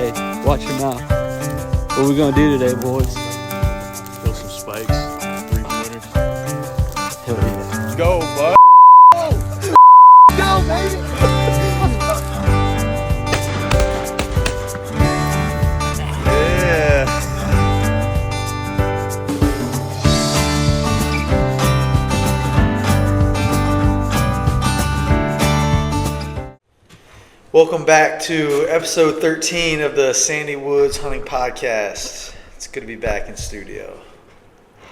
Hey, watch your mouth. What we gonna do today, boys? Kill some spikes, 3 pointers. Hell yeah. Go, bud. Go, baby! Yeah. Welcome back to episode 13 of the Sandy Woods Hunting Podcast. It's good to be back in studio.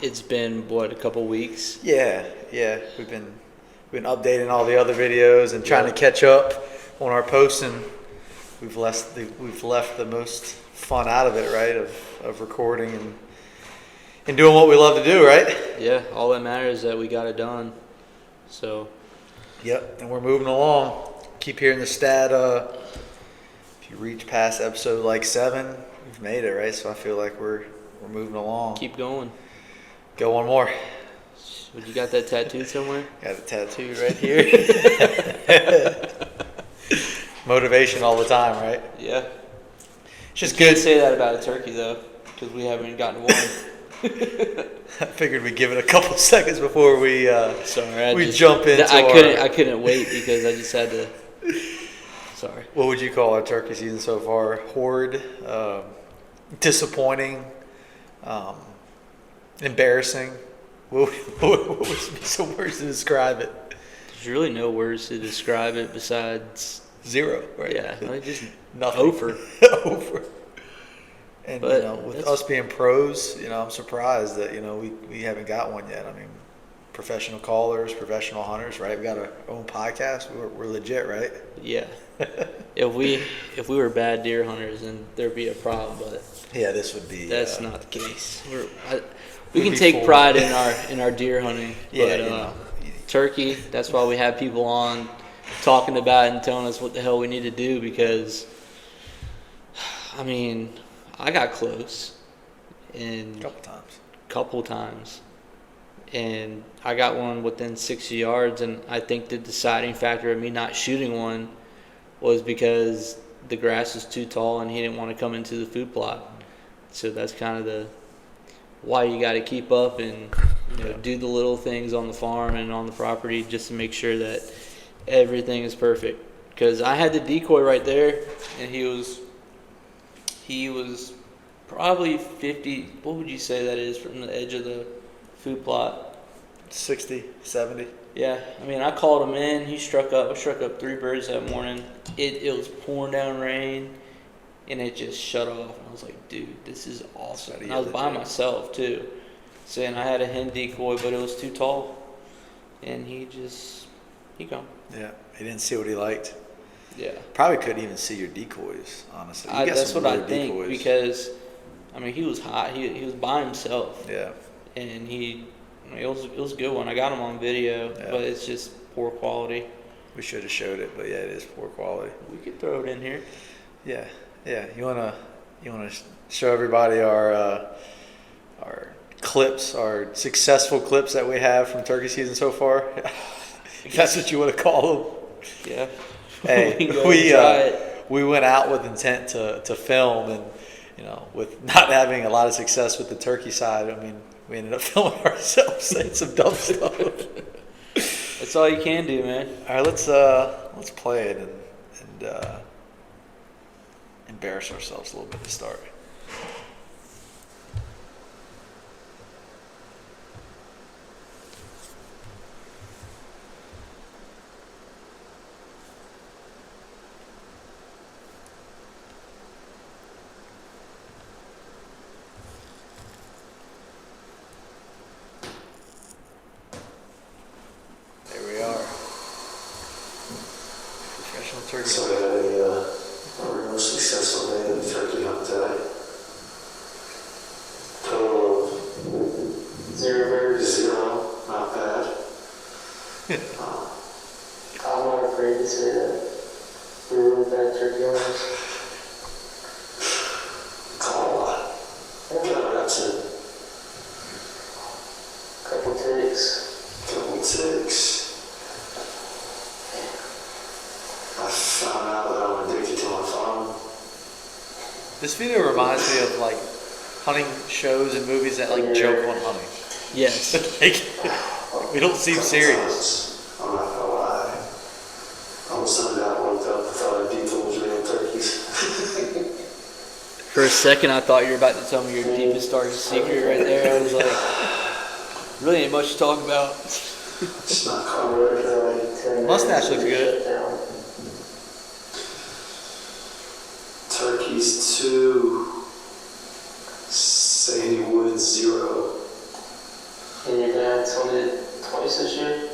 It's been, what, a couple weeks? Yeah. We've been updating all the other videos and trying to catch up on our posting. We've left the most fun out of it, right? Of recording and doing what we love to do, right? Yeah, all that matters is that we got it done. So. Yep, and we're moving along. Keep hearing the stat. If you reach past episode like 7, we've made it, right? So I feel like we're moving along. Keep going. Go one more. Would you got that tattooed somewhere? Got it tattooed right here. Motivation all the time, right? Yeah. It's just You can't good. say that about a turkey though, because we haven't gotten one. I figured we'd give it a couple seconds before we Sorry, jump into. I couldn't wait because I just had to. Sorry. What would you call our turkey season so far? Horrid, disappointing, embarrassing. What would be some words to describe it? There's really no words to describe it besides 0, right? Yeah, like just nothing. over. Over. And But with us being pros, I'm surprised that we haven't got one yet. I mean, professional callers, professional hunters, right? We got our own podcast. We're legit, right? Yeah. If we were bad deer hunters, then there'd be a problem. But Yeah, this would be. that's not the case. We We'd can be take full. pride in our deer hunting. Yeah, but, turkey. That's why we have people on talking about it and telling us what the hell we need to do. Because, I mean, I got close, and couple times, and I got one within 60 yards. And I think the deciding factor of me not shooting one was because the grass is too tall and he didn't want to come into the food plot. So that's kind of why you got to keep up and do the little things on the farm and on the property just to make sure that everything is perfect. Because I had the decoy right there, and he was probably 50. What would you say that is from the edge of the food plot? 60, 70. Yeah, I mean, I called him in. He struck up. I struck up 3 birds that morning. It was pouring down rain, and it just shut off. And I was like, dude, this is awesome. And I was by myself too, and I had a hen decoy, but it was too tall, and he gone. Yeah, he didn't see what he liked. Yeah, Probably couldn't even see your decoys, honestly. You got that's some what I weird think decoys. because, I mean, he was hot. He was by himself. Yeah. And it was a good one. I got him on video, but it's just poor quality. We should have showed it, but yeah, it is poor quality. We could throw it in here. Yeah. You wanna show everybody our clips, our successful clips that we have from turkey season so far. If that's what you want to call them. Yeah. Hey, we went out with intent to film, and with not having a lot of success with the turkey side, I mean, we ended up filming ourselves saying some dumb stuff. That's all you can do, man. All right, let's play it and embarrass ourselves a little bit to start. There we are. Professional turkey. So we had a real successful day of turkey hunt today. Total of 0 birds, 0, not bad. I'm not afraid to say that we were really bad turkey hunters. Caught a lot. Yeah, that's it. Couple ticks. I found out that I'm addicted to my phone. This video reminds me of like hunting shows and movies that like joke on hunting. Yes. Like, we don't seem serious. I'm not gonna lie. I was sending out worked up. I thought I'd beat those real turkeys. For a second, I thought you were about to tell me your deepest, darkest secret right there. I was like, really ain't much to talk about. It's not covered. Mustache looks good. Turkeys 2, Sandy Woods 0. And your dad's hunted twice this year.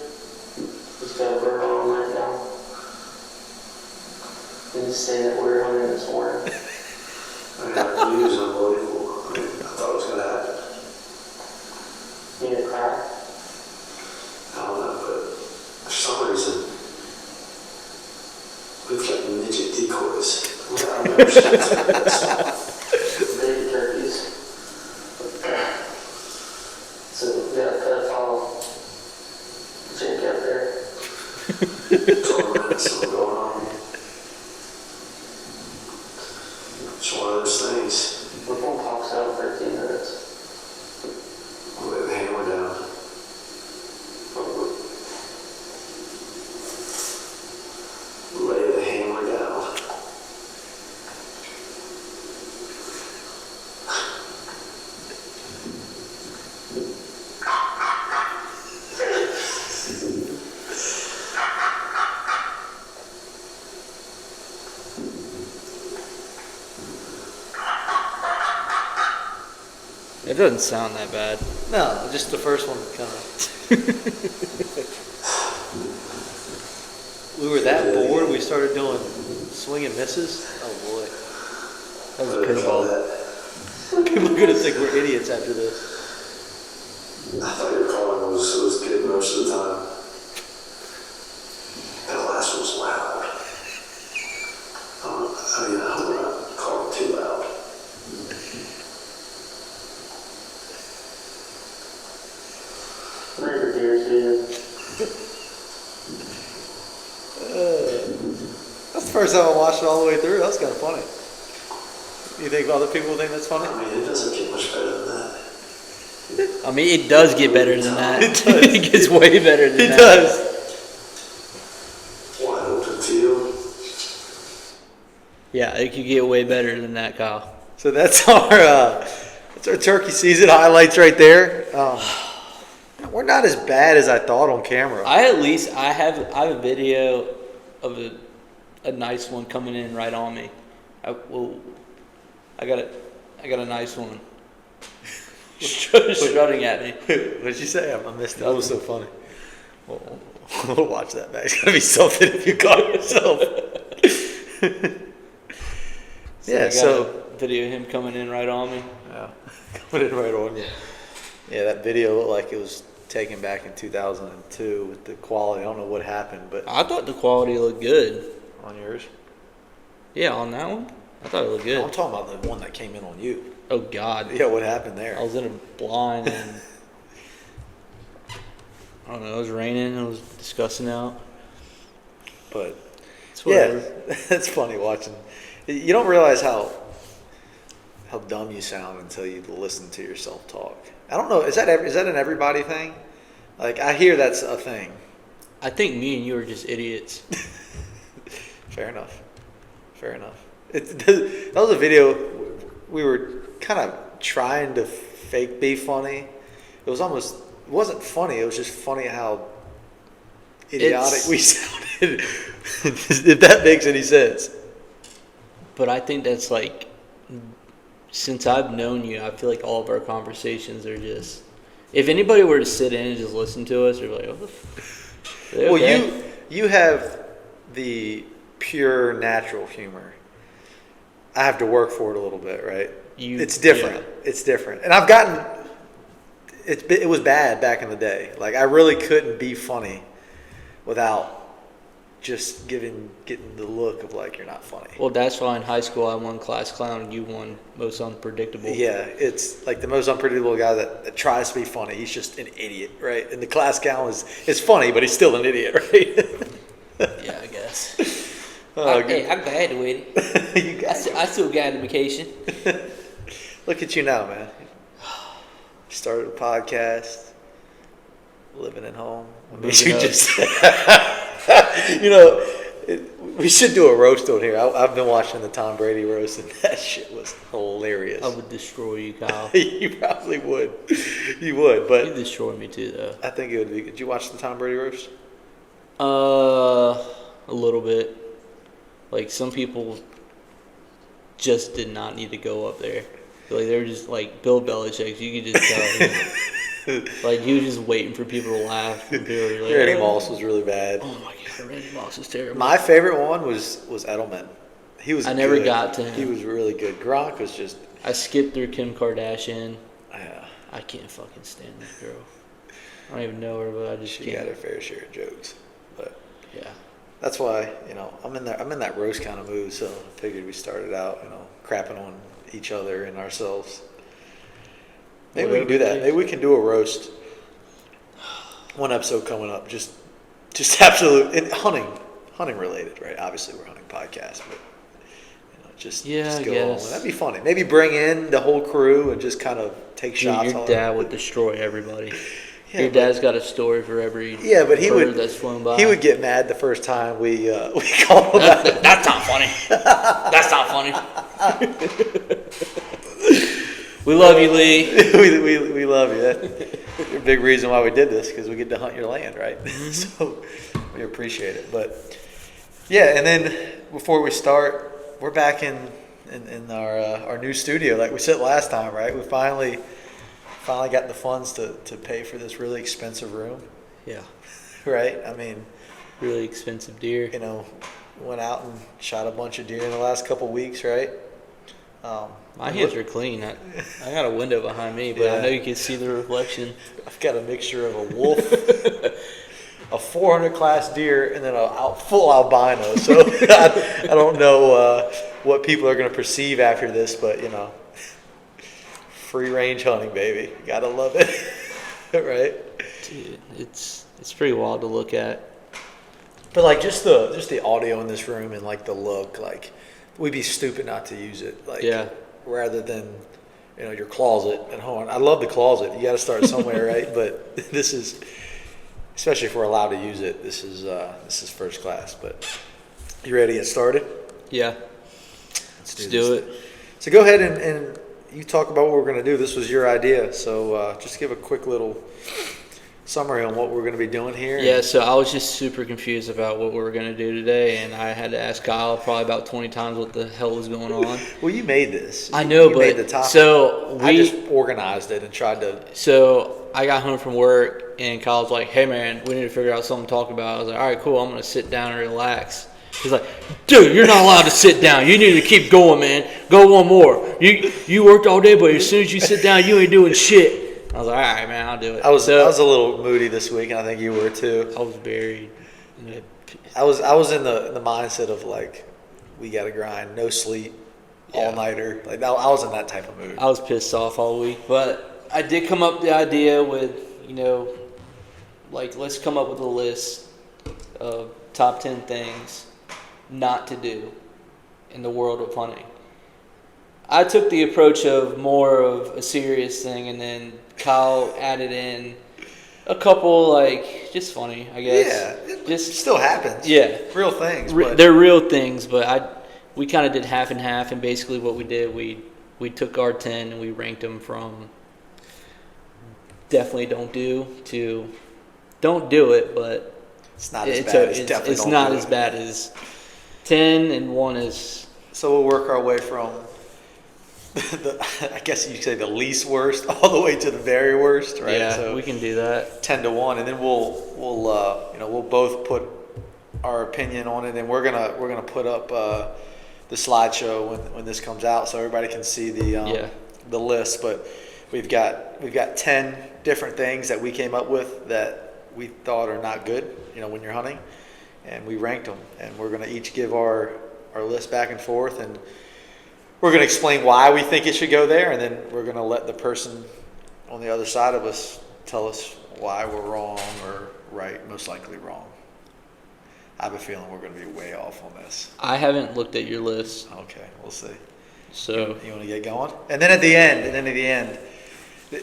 He's got a bird on right now. And he's saying that we're hunting this morning. I mean, the news is unbelievable. I mean, I thought it was going to happen. You gonna cry? I don't know, but for some reason, we've got midget decoys. I've never seen this. Baby turkeys. So we got a pedophile Jake out there. Torment, something going on. It's one of those things. We're going to talk out in 13 minutes. We'll lay the hammer down. Lay the hammer down. It doesn't sound that bad. No, just the first one kind of. We were that bored, we started doing swing and misses. Oh boy. That was a What do they call curveball. that? People are going to think we're idiots after this. I thought your calling was good most of the time. That last one was loud. I mean, I hope we're not calling too loud. Maybe beer season. That's the first time I watched it all the way through. That was kind of funny. You think other people think that's funny? I mean, it doesn't get much better than that. I mean, it does get better than that. It does. It gets way better than It that. does. Wide open field. Yeah, it could get way better than that, Kyle. So that's our turkey season highlights right there. We're not as bad as I thought on camera. I have a video of a nice one coming in right on me. I got a nice one strutting at me. What did you say? I missed it. That was so funny. We'll watch that back. It's gonna be something if you caught yourself. I got a video of him coming in right on me. Yeah, coming in right on you. Yeah, that video looked like it was taken back in 2002 with the quality. I don't know what happened, but I thought the quality looked good. on yours. Yeah, on that one, I thought it looked good. I'm talking about the one that came in on you. Oh God. Yeah, what happened there? I was in a blind and I don't know. It was raining. It was disgusting out. But It's yeah, whatever. that's funny watching. You don't realize how dumb you sound until you listen to yourself talk. I don't know. Is that an everybody thing? Like I hear that's a thing. I think me and you are just idiots. Fair enough. That was a video we were kind of trying to fake be funny. It wasn't funny. It was just funny how idiotic we sounded. If that makes any sense. But I think that's like, since I've known you, I feel like all of our conversations are just. If anybody were to sit in and just listen to us, they're like, "Oh, okay." Well, you have the pure natural humor. I have to work for it a little bit, right? It's different. Yeah. It's different, and I've gotten. It was bad back in the day. Like I really couldn't be funny without just getting the look of like you're not funny. Well, that's why in high school I won class clown and you won most unpredictable. Yeah, it's like the most unpredictable guy that tries to be funny. He's just an idiot, right? And the class clown is funny, but he's still an idiot, right? Yeah, I guess. Oh, Hey, I graduated. You guys, I still got a vacation. look at you now, man. Started a podcast, living at home. We should just, we should do a roast on here. I've been watching the Tom Brady roast, and that shit was hilarious. I would destroy you, Kyle. You probably would. You would, but You'd destroy me too, though. I think it would be. Did you watch the Tom Brady roast? A little bit. Like, some people just did not need to go up there. Like, they were just like Bill Belichick. You could just tell. Like, he was just waiting for people to laugh. And people were like, Randy Moss was really bad. oh my god, Randy Moss is terrible. My favorite one was Edelman. He was. I never good. got to him. He was really good. Gronk was just. I skipped through Kim Kardashian. Yeah. I can't fucking stand this girl. I don't even know her, but I just She can't. got her fair share of jokes, but Yeah. that's why I'm in that roast kind of mood. So I figured we started out crapping on each other and ourselves. Maybe we can do that. Maybe we can do a roast. One episode coming up, just absolute and hunting related, right? Obviously, we're a hunting podcast, but just Yeah, just I go guess. on. That'd be funny. Maybe bring in the whole crew and just kind of take Dude, shots. your on dad them. would destroy everybody. Yeah, Your but- dad's got a story for every Yeah, but he bird would. that's flown by. He would get mad the first time we called him out. That's not funny. That's not funny. We love you, Lee. we love you. That's a big reason why we did this, because we get to hunt your land, right? So we appreciate it. But yeah, and then before we start, we're back in our new studio, like we said last time, right? We finally got the funds to pay for this really expensive room, Yeah. right? I mean, Really expensive deer. went out and shot a bunch of deer in the last couple weeks, right? My hands are clean. I got a window behind me, but Yeah. I know you can see the reflection. I've got a mixture of a wolf, a 400 class deer, and then a full albino. So I don't know what people are going to perceive after this, but free range hunting, baby. Gotta love it, right? Dude, it's pretty wild to look at. But like just the audio in this room and like the look, like we'd be stupid not to use it. Like Yeah. rather than your closet at home. I love the closet. You got to start somewhere, right? But this is, especially if we're allowed to use it, this is first class. But you ready to get started? Yeah. Let's Let's this. do it. So go ahead and you talk about what we're going to do. This was your idea, so just give a quick little summary on what we're going to be doing here. Yeah, so I was just super confused about what we were going to do today, and I had to ask Kyle probably about 20 times what the hell was going on. Well, you made this. I know, you made the but topic. so I just organized it and tried to. So I got home from work, and Kyle's like, "Hey man, we need to figure out something to talk about." I was like, "All right, cool. I'm gonna sit down and relax." He's like, "Dude, you're not allowed to sit down. You need to keep going, man. Go one more. You worked all day, but as soon as you sit down, you ain't doing shit." I was like, "All right, man, I'll do it." I was a little moody this week, and I think you were too. I was buried. I was in the mindset of like, we got to grind, no sleep, all nighter. Like I was in that type of mood. I was pissed off all week, but I did come up with the idea with, like, let's come up with a list of top 10 things not to do in the world of hunting. I took the approach of more of a serious thing, and then Kyle added in a couple, like, just funny, I guess. Yeah, it just still happens. Yeah. Real things. But They're real things, but we kind of did half and half, and basically what we did, we took our 10 and we ranked them from definitely don't do to don't do it, but it's not as bad as definitely it's don't not do as it. bad as 10, and 1 is. So we'll work our way from I guess you could say the least worst all the way to the very worst, right? Yeah, so we can do that. 10 to 1, and then we'll both put our opinion on it, and we're gonna put up the slideshow when this comes out, so everybody can see the list. But we've got 10 different things that we came up with that we thought are not good, when you're hunting, and we ranked them, and we're gonna each give our list back and forth, and we're going to explain why we think it should go there, and then we're going to let the person on the other side of us tell us why we're wrong or right, most likely wrong. I have a feeling we're going to be way off on this. I haven't looked at your list, Okay, we'll see. so You want to get going? And then at the end,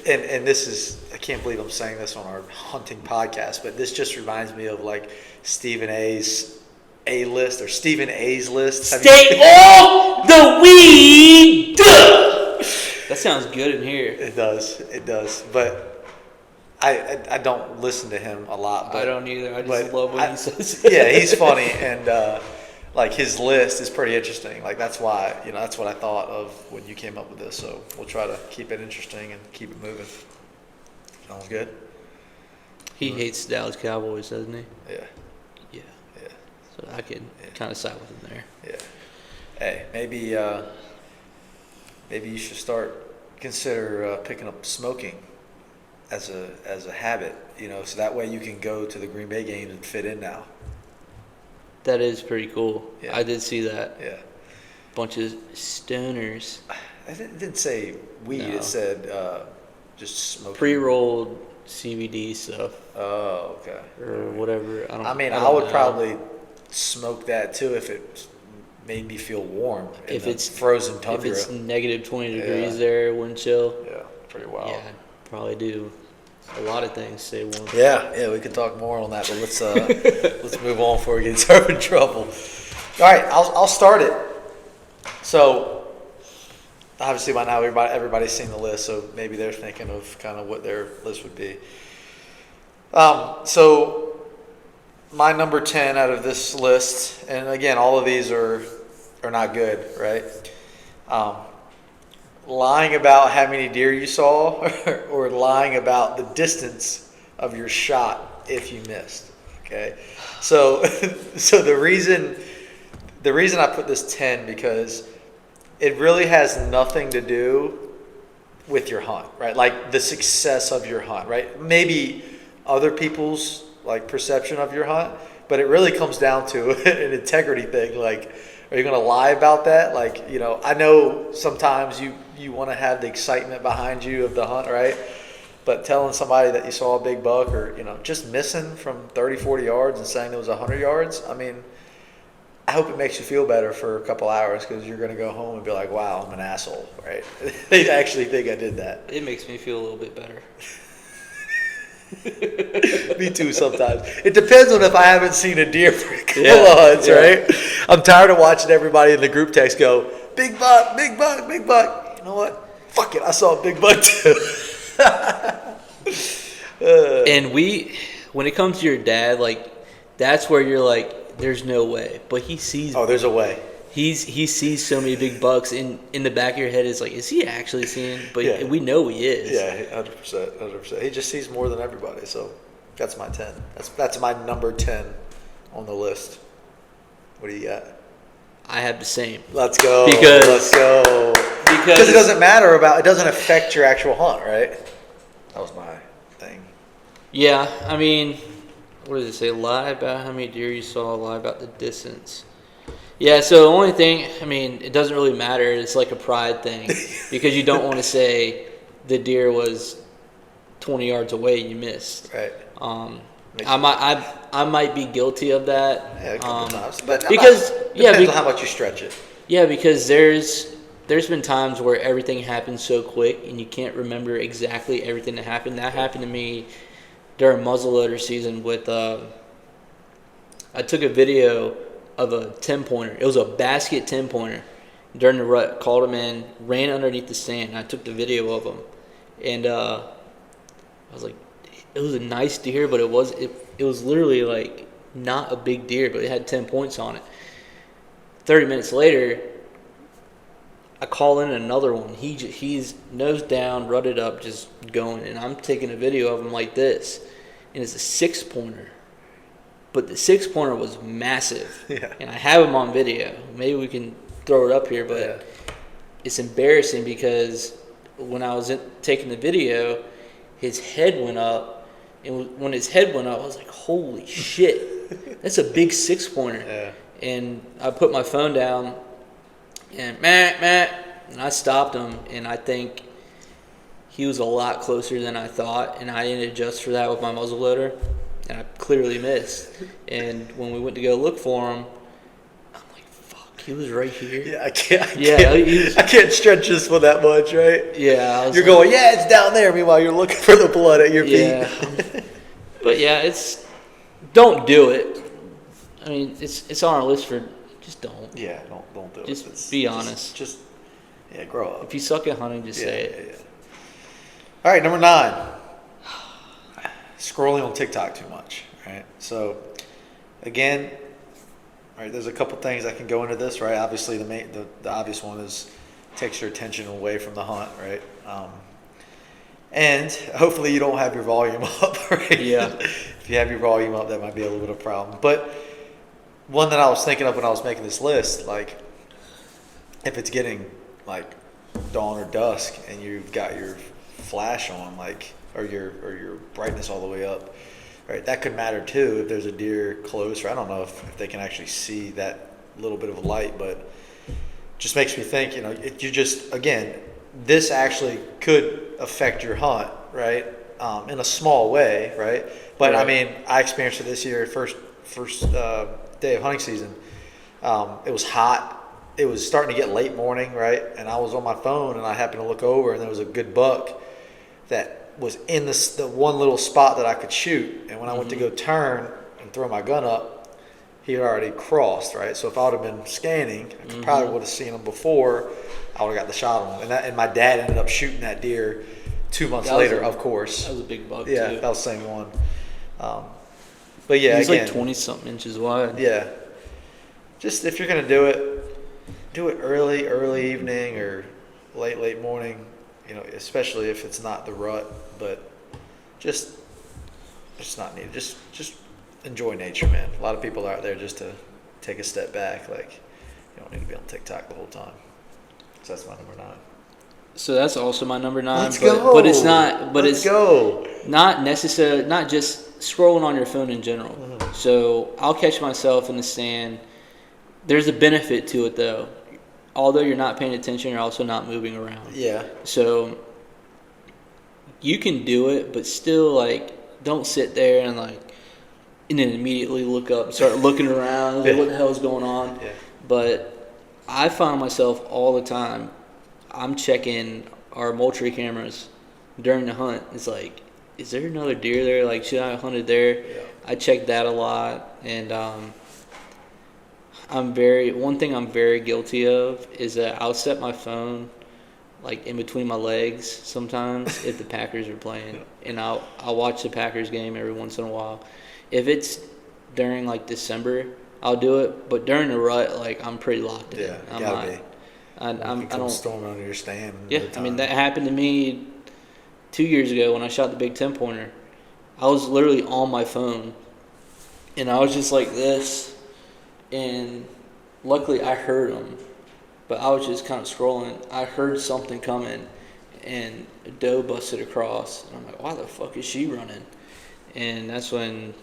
and this is, I can't believe I'm saying this on our hunting podcast, but this just reminds me of like Stephen A's A list or Stephen A's list. stay off the weed. That sounds good in here. It does. But I don't listen to him a lot. But, I don't either. I but just love when he says. Yeah, he's funny, and like his list is pretty interesting. Like that's why, that's what I thought of when you came up with this. So we'll try to keep it interesting and keep it moving. Sounds good. He hates the Dallas Cowboys, doesn't he? Yeah. Yeah. Yeah. So I can kind of side with him there. Yeah. Hey, maybe you should consider picking up smoking as a habit. So that way you can go to the Green Bay games and fit in now. That is pretty cool. Yeah. I did see that. Yeah. Bunch of stoners. It didn't say weed. No. It said just smoking. Pre-rolled CBD stuff Oh, okay. or whatever. I I would probably smoke that too if it made me feel warm. If it's frozen tundra. If it's negative 20 degrees Yeah. there, wind chill. Yeah, pretty wild. Yeah, I'd probably do a lot of things. Stay warm. Yeah, we could talk more on that, but let's let's move on before we get yourself in trouble. All right, I'll start it. So obviously by now everybody's seen the list, so maybe they're thinking of kind of what their list would be. So my number 10 out of this list, and again, all of these are not good, right? Lying about how many deer you saw, or lying about the distance of your shot if you missed. Okay, so the reason I put this 10 because it really has nothing to do with your hunt, right? Like the success of your hunt, right? Maybe other people's like perception of your hunt, but it really comes down to an integrity thing. Like, are you going to lie about that? Like, I know sometimes you want to have the excitement behind you of the hunt, right? But telling somebody that you saw a big buck or, just missing from 30, 40 yards and saying it was 100 yards, I hope it makes you feel better for a couple hours because you're going to go home and be like, wow, I'm an asshole, right? They actually think I did that. It makes me feel a little bit better. Me too sometimes. It depends on if I haven't seen a deer for a couple Yeah, of hunts, yeah. right? I'm tired of watching everybody in the group text go, big buck, big buck, big buck. You know what? Fuck it, I saw a big buck too. And when it comes to your dad, like, that's where you're like, there's no way. But he sees. Oh, there's a way. He sees so many big bucks in the back of your head. It's like, is he actually seeing? But Yeah. we know he is. Yeah, 100%. He just sees more than everybody. So that's my 10. That's my number 10 on the list. What do you got? I have the same. Let's go. Because it doesn't affect your actual hunt, right? That was my thing. Yeah, what does it say? Lie about how many deer you saw. Lie about the distance. Yeah, so the only thing, it doesn't really matter. It's like a pride thing because you don't want to say the deer was 20 yards away and you missed. Right. I might be guilty of that. Yeah, a couple times. But depends on how much you stretch it. Yeah, because there's been times where everything happens so quick and you can't remember exactly everything that happened. That happened to me during muzzleloader season with I took a video of a 10-pointer. It was a basket 10-pointer during the rut. Called him in, ran underneath the stand, and I took the video of him. And I was like, it was a nice deer, but it was literally like not a big deer, but it had 10 points on it. 30 minutes later, I call in another one. He's nose down, rutted up, just going, and I'm taking a video of him like this, and it's a 6-pointer. But the 6-pointer was massive, Yeah. and I have him on video. Maybe we can throw it up here, but It's embarrassing because when I was taking the video, his head went up, and when his head went up, I was like, holy shit, that's a big 6-pointer. Yeah. And I put my phone down, and and I stopped him, and I think he was a lot closer than I thought, and I didn't adjust for that with my muzzleloader. and I clearly missed. And when we went to go look for him, I'm like, fuck, he was right here. Yeah, I can't. Yeah, I can't stretch this one that much, right? Yeah, I was You're like, going, yeah, it's down there. Meanwhile, you're looking for the blood at your feet. Yeah. But yeah, don't do it. I mean, it's on our list for just don't. Yeah, don't do it. Just be honest. Just grow up. If you suck at hunting, just say it. Yeah. All right, number 9. Scrolling on TikTok too much, right? So, again, all right, there's a couple things that can go into this, right? Obviously, the obvious one is takes your attention away from the hunt, right? And hopefully you don't have your volume up, right? Yeah. If you have your volume up, that might be a little bit of a problem. But one that I was thinking of when I was making this list, like if it's getting like dawn or dusk and you've got your flash on, like or your brightness all the way up, right? That could matter too if there's a deer close, or I don't know if they can actually see that little bit of light, but just makes me think, you just, again, this actually could affect your hunt, right? In a small way, right? But Right. I mean, I experienced it this year, first day of hunting season. It was hot. It was starting to get late morning, right? And I was on my phone and I happened to look over and there was a good buck that was in the one little spot that I could shoot. And when I went to go turn and throw my gun up, he had already crossed, right? So if I would have been scanning, I probably would have seen him before. I would have got the shot on him. And my dad ended up shooting that deer 2 months later, of course. That was a big buck, Yeah, too. that was the same one. But yeah, He's again, like 20-something inches wide. yeah. Just if you're going to do it early evening or late morning, especially if it's not the rut, but just not needed. Just enjoy nature, man. A lot of people are out there just to take a step back. Like, you don't need to be on TikTok the whole time. So that's my number 9. So that's also my number 9. Let's go. But it's not. But Let's it's go. not necessarily. Not just scrolling on your phone in general. So I'll catch myself in the stand. There's a benefit to it though. Although you're not paying attention, you're also not moving around. Yeah. So you can do it, but still, like, don't sit there and then immediately look up and start looking around. Like, what the hell is going on? Yeah. But I find myself all the time, I'm checking our Moultrie cameras during the hunt. It's like, is there another deer there? Like, should I have hunted there? Yeah. I check that a lot. And one thing I'm very guilty of is that I'll set my phone like in between my legs sometimes if the Packers are playing, and I'll watch the Packers game every once in a while. If it's during like December, I'll do it, but during the rut, like, I'm pretty locked in. Yeah, I'm gotta not, be. I don't storm under your stand. Yeah, I mean, that happened to me 2 years ago when I shot the big 10-pointer. I was literally on my phone, and I was just like this, and luckily I heard him, but I was just kind of scrolling. I heard something coming, and a doe busted across, and I'm like, why the fuck is she running? And that's when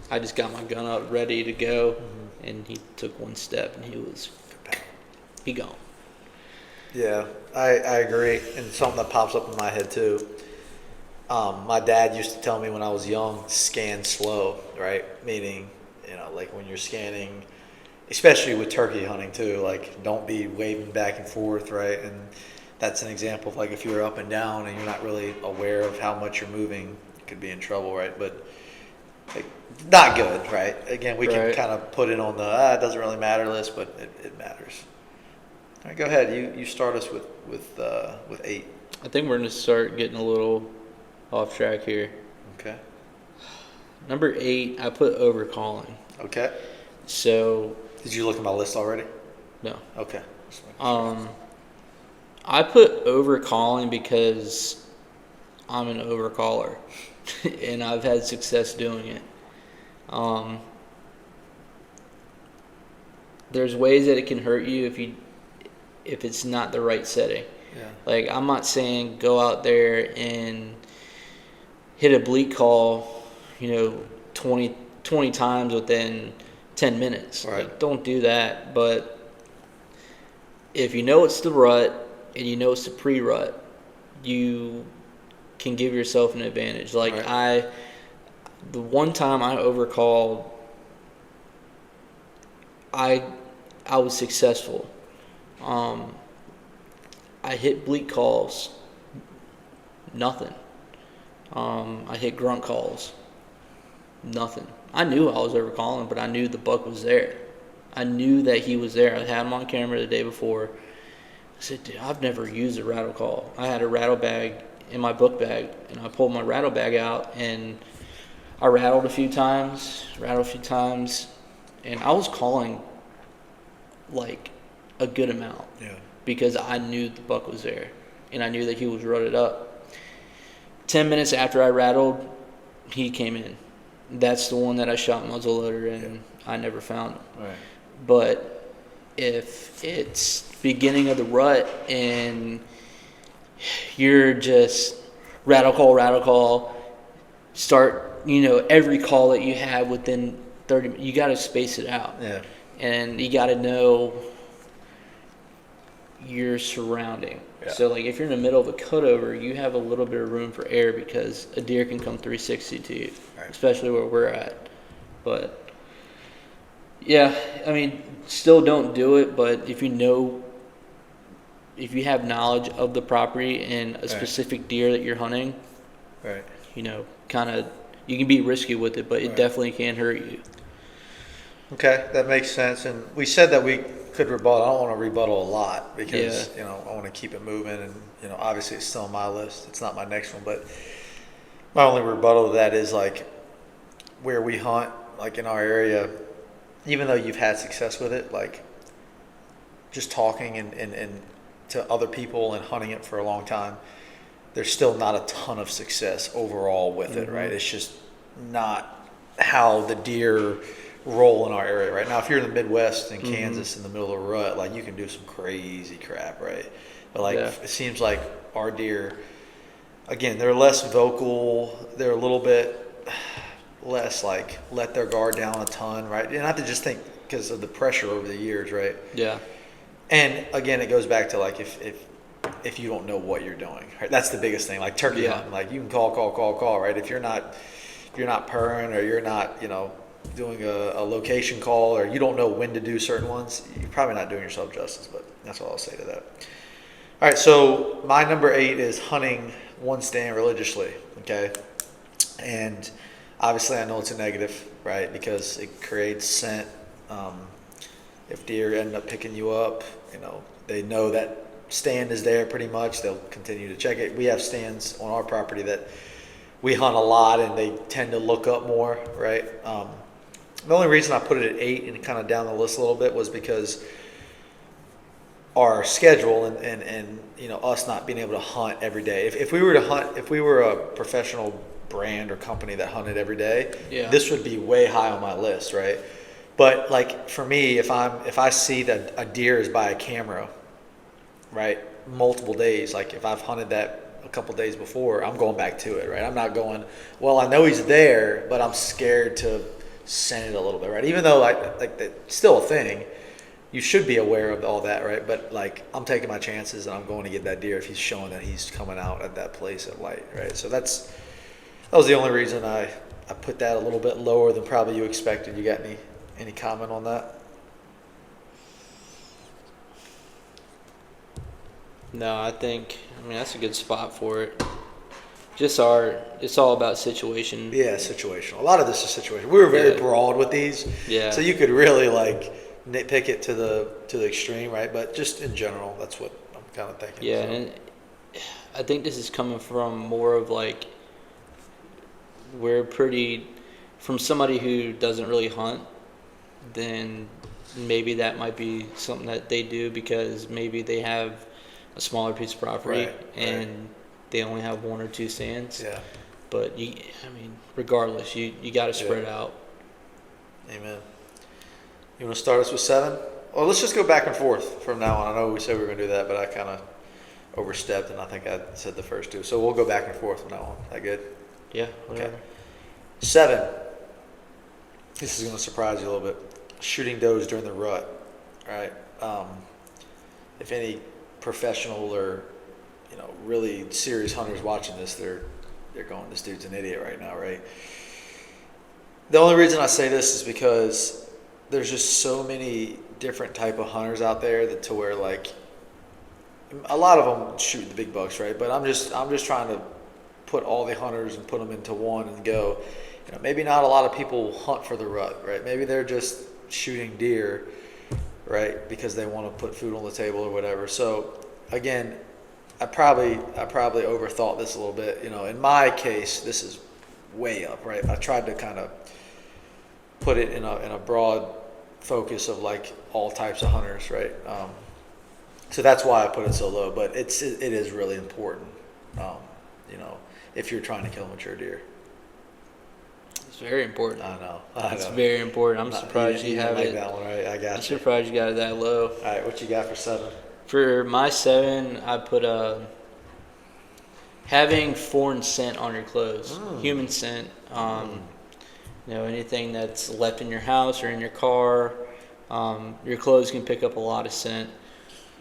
I just got my gun up ready to go, and he took one step, and he gone. Yeah, I agree. And something that pops up in my head too. My dad used to tell me when I was young, scan slow, right? Meaning, like when you're scanning, especially with turkey hunting too, like don't be waving back and forth, right? And that's an example of like if you're up and down and you're not really aware of how much you're moving, you could be in trouble, right? But like, not good, right? Again, we can kind of put it on the it doesn't really matter list, but it matters. All right, go ahead. You start us with 8. I think we're going to start getting a little off track here. Okay. Number 8, I put overcalling. Okay. So, Did you look at my list already? no. Okay. I put overcalling because I'm an overcaller, and I've had success doing it. There's ways that it can hurt you if it's not the right setting. Yeah. Like, I'm not saying go out there and hit a bleak call, 20 times within 10 minutes. Right. Like, don't do that. But if you know it's the rut and you know it's the pre-rut, you can give yourself an advantage. Like, right. The one time I overcalled, I was successful. I hit bleak calls, nothing. I hit grunt calls, nothing. I knew I was overcalling, but I knew the buck was there. I knew that he was there. I had him on camera the day before. I said, dude, I've never used a rattle call. I had a rattle bag in my book bag, and I pulled my rattle bag out, and I rattled a few times, and I was calling like a good amount. Yeah. Because I knew the buck was there, and I knew that he was rutted up. 10 minutes after I rattled, he came in. That's the one that I shot muzzleloader, and I never found him. Right. But if it's beginning of the rut and you're just rattle call, start, every call that you have within 30 minutes, you got to space it out. Yeah. And you got to know your surrounding. Yeah. So like if you're in the middle of a cutover, you have a little bit of room for error because a deer can come 360 to you, Right. especially where we're at. But yeah, I mean, still don't do it, but if you have knowledge of the property and a specific deer that you're hunting, Right. kind of, you can be risky with it, but it Right. definitely can hurt you. Okay, that makes sense. And we said that we could rebuttal. I don't want to rebuttal a lot because, I want to keep it moving. And, obviously it's still on my list. It's not my next one. But my only rebuttal to that is like where we hunt, like in our area, even though you've had success with it, like just talking and to other people and hunting it for a long time, there's still not a ton of success overall with it, right? It's just not how the deer roll in our area right now. If you're in the Midwest in Kansas in the middle of a rut, like you can do some crazy crap, right? But like it seems like our deer, again, they're less vocal, they're a little bit less like let their guard down a ton, right? And I have to just think because of the pressure over the years, right? Yeah. And again, it goes back to like if you don't know what you're doing, right? That's the biggest thing. Like turkey hunting, like you can call, right? If you're not purring or you're not, doing a location call or you don't know when to do certain ones, you're probably not doing yourself justice, but that's all I'll say to that. All right, so my number 8 is hunting one stand religiously, okay? And obviously I know it's a negative, right? Because it creates scent. If deer end up picking you up, they know that stand is there pretty much. They'll continue to check it. We have stands on our property that we hunt a lot and they tend to look up more, right? The only reason I put it at 8 and kind of down the list a little bit was because our schedule and us not being able to hunt every day. If we were to hunt, if we were a professional brand or company that hunted every day, this would be way high on my list, right? But like for me, if I see that a deer is by a camera, right, multiple days, like if I've hunted that a couple days before, I'm going back to it, right? I'm not going, well, I know he's there, but I'm scared to send it a little bit, right? Even though like that's still a thing, you should be aware of all that, right? But like I'm taking my chances and I'm going to get that deer if he's showing that he's coming out at that place at light, right? So that was the only reason I put that a little bit lower than probably you expected. You got any comment on that? No, I mean that's a good spot for it. It's all about situation. Yeah, situational. A lot of this is situational. We were very broad with these. Yeah. So you could really like nitpick it to the extreme, right? But just in general, that's what I'm kind of thinking. Yeah, so. and I think this is coming from more of like from somebody who doesn't really hunt, then maybe that might be something that they do because maybe they have a smaller piece of property and they only have 1 or 2 stands. Yeah. But regardless, you got to spread out. Amen. You want to start us with 7? Well, let's just go back and forth from now on. I know we said we were going to do that, but I kind of overstepped, and I think I said the first 2. So we'll go back and forth from now on. That good? Yeah. Whatever. Okay. 7. This is going to surprise you a little bit. Shooting does during the rut. All right. If any professional or really serious hunters watching this, they're going, this dude's an idiot right now, right? The only reason I say this is because there's just so many different type of hunters out there that to where like a lot of them shoot the big bucks, right? But I'm just trying to put all the hunters and put them into one and go. You know, maybe not a lot of people hunt for the rut, right? Maybe they're just shooting deer, right, because they want to put food on the table or whatever. So again, I probably overthought this a little bit. You know, in my case, this is way up, right? I tried to kind of put it in a broad focus of like all types of hunters, right? So that's why I put it so low. But it is really important, you know, if you're trying to kill mature deer. It's very important. I know. It's very important. I'm surprised you have like it. that one, right? I got I'm you. surprised you got it that low. All right, what you got for 7? For my 7, I put having foreign scent on your clothes, human scent. You know, anything that's left in your house or in your car, your clothes can pick up a lot of scent.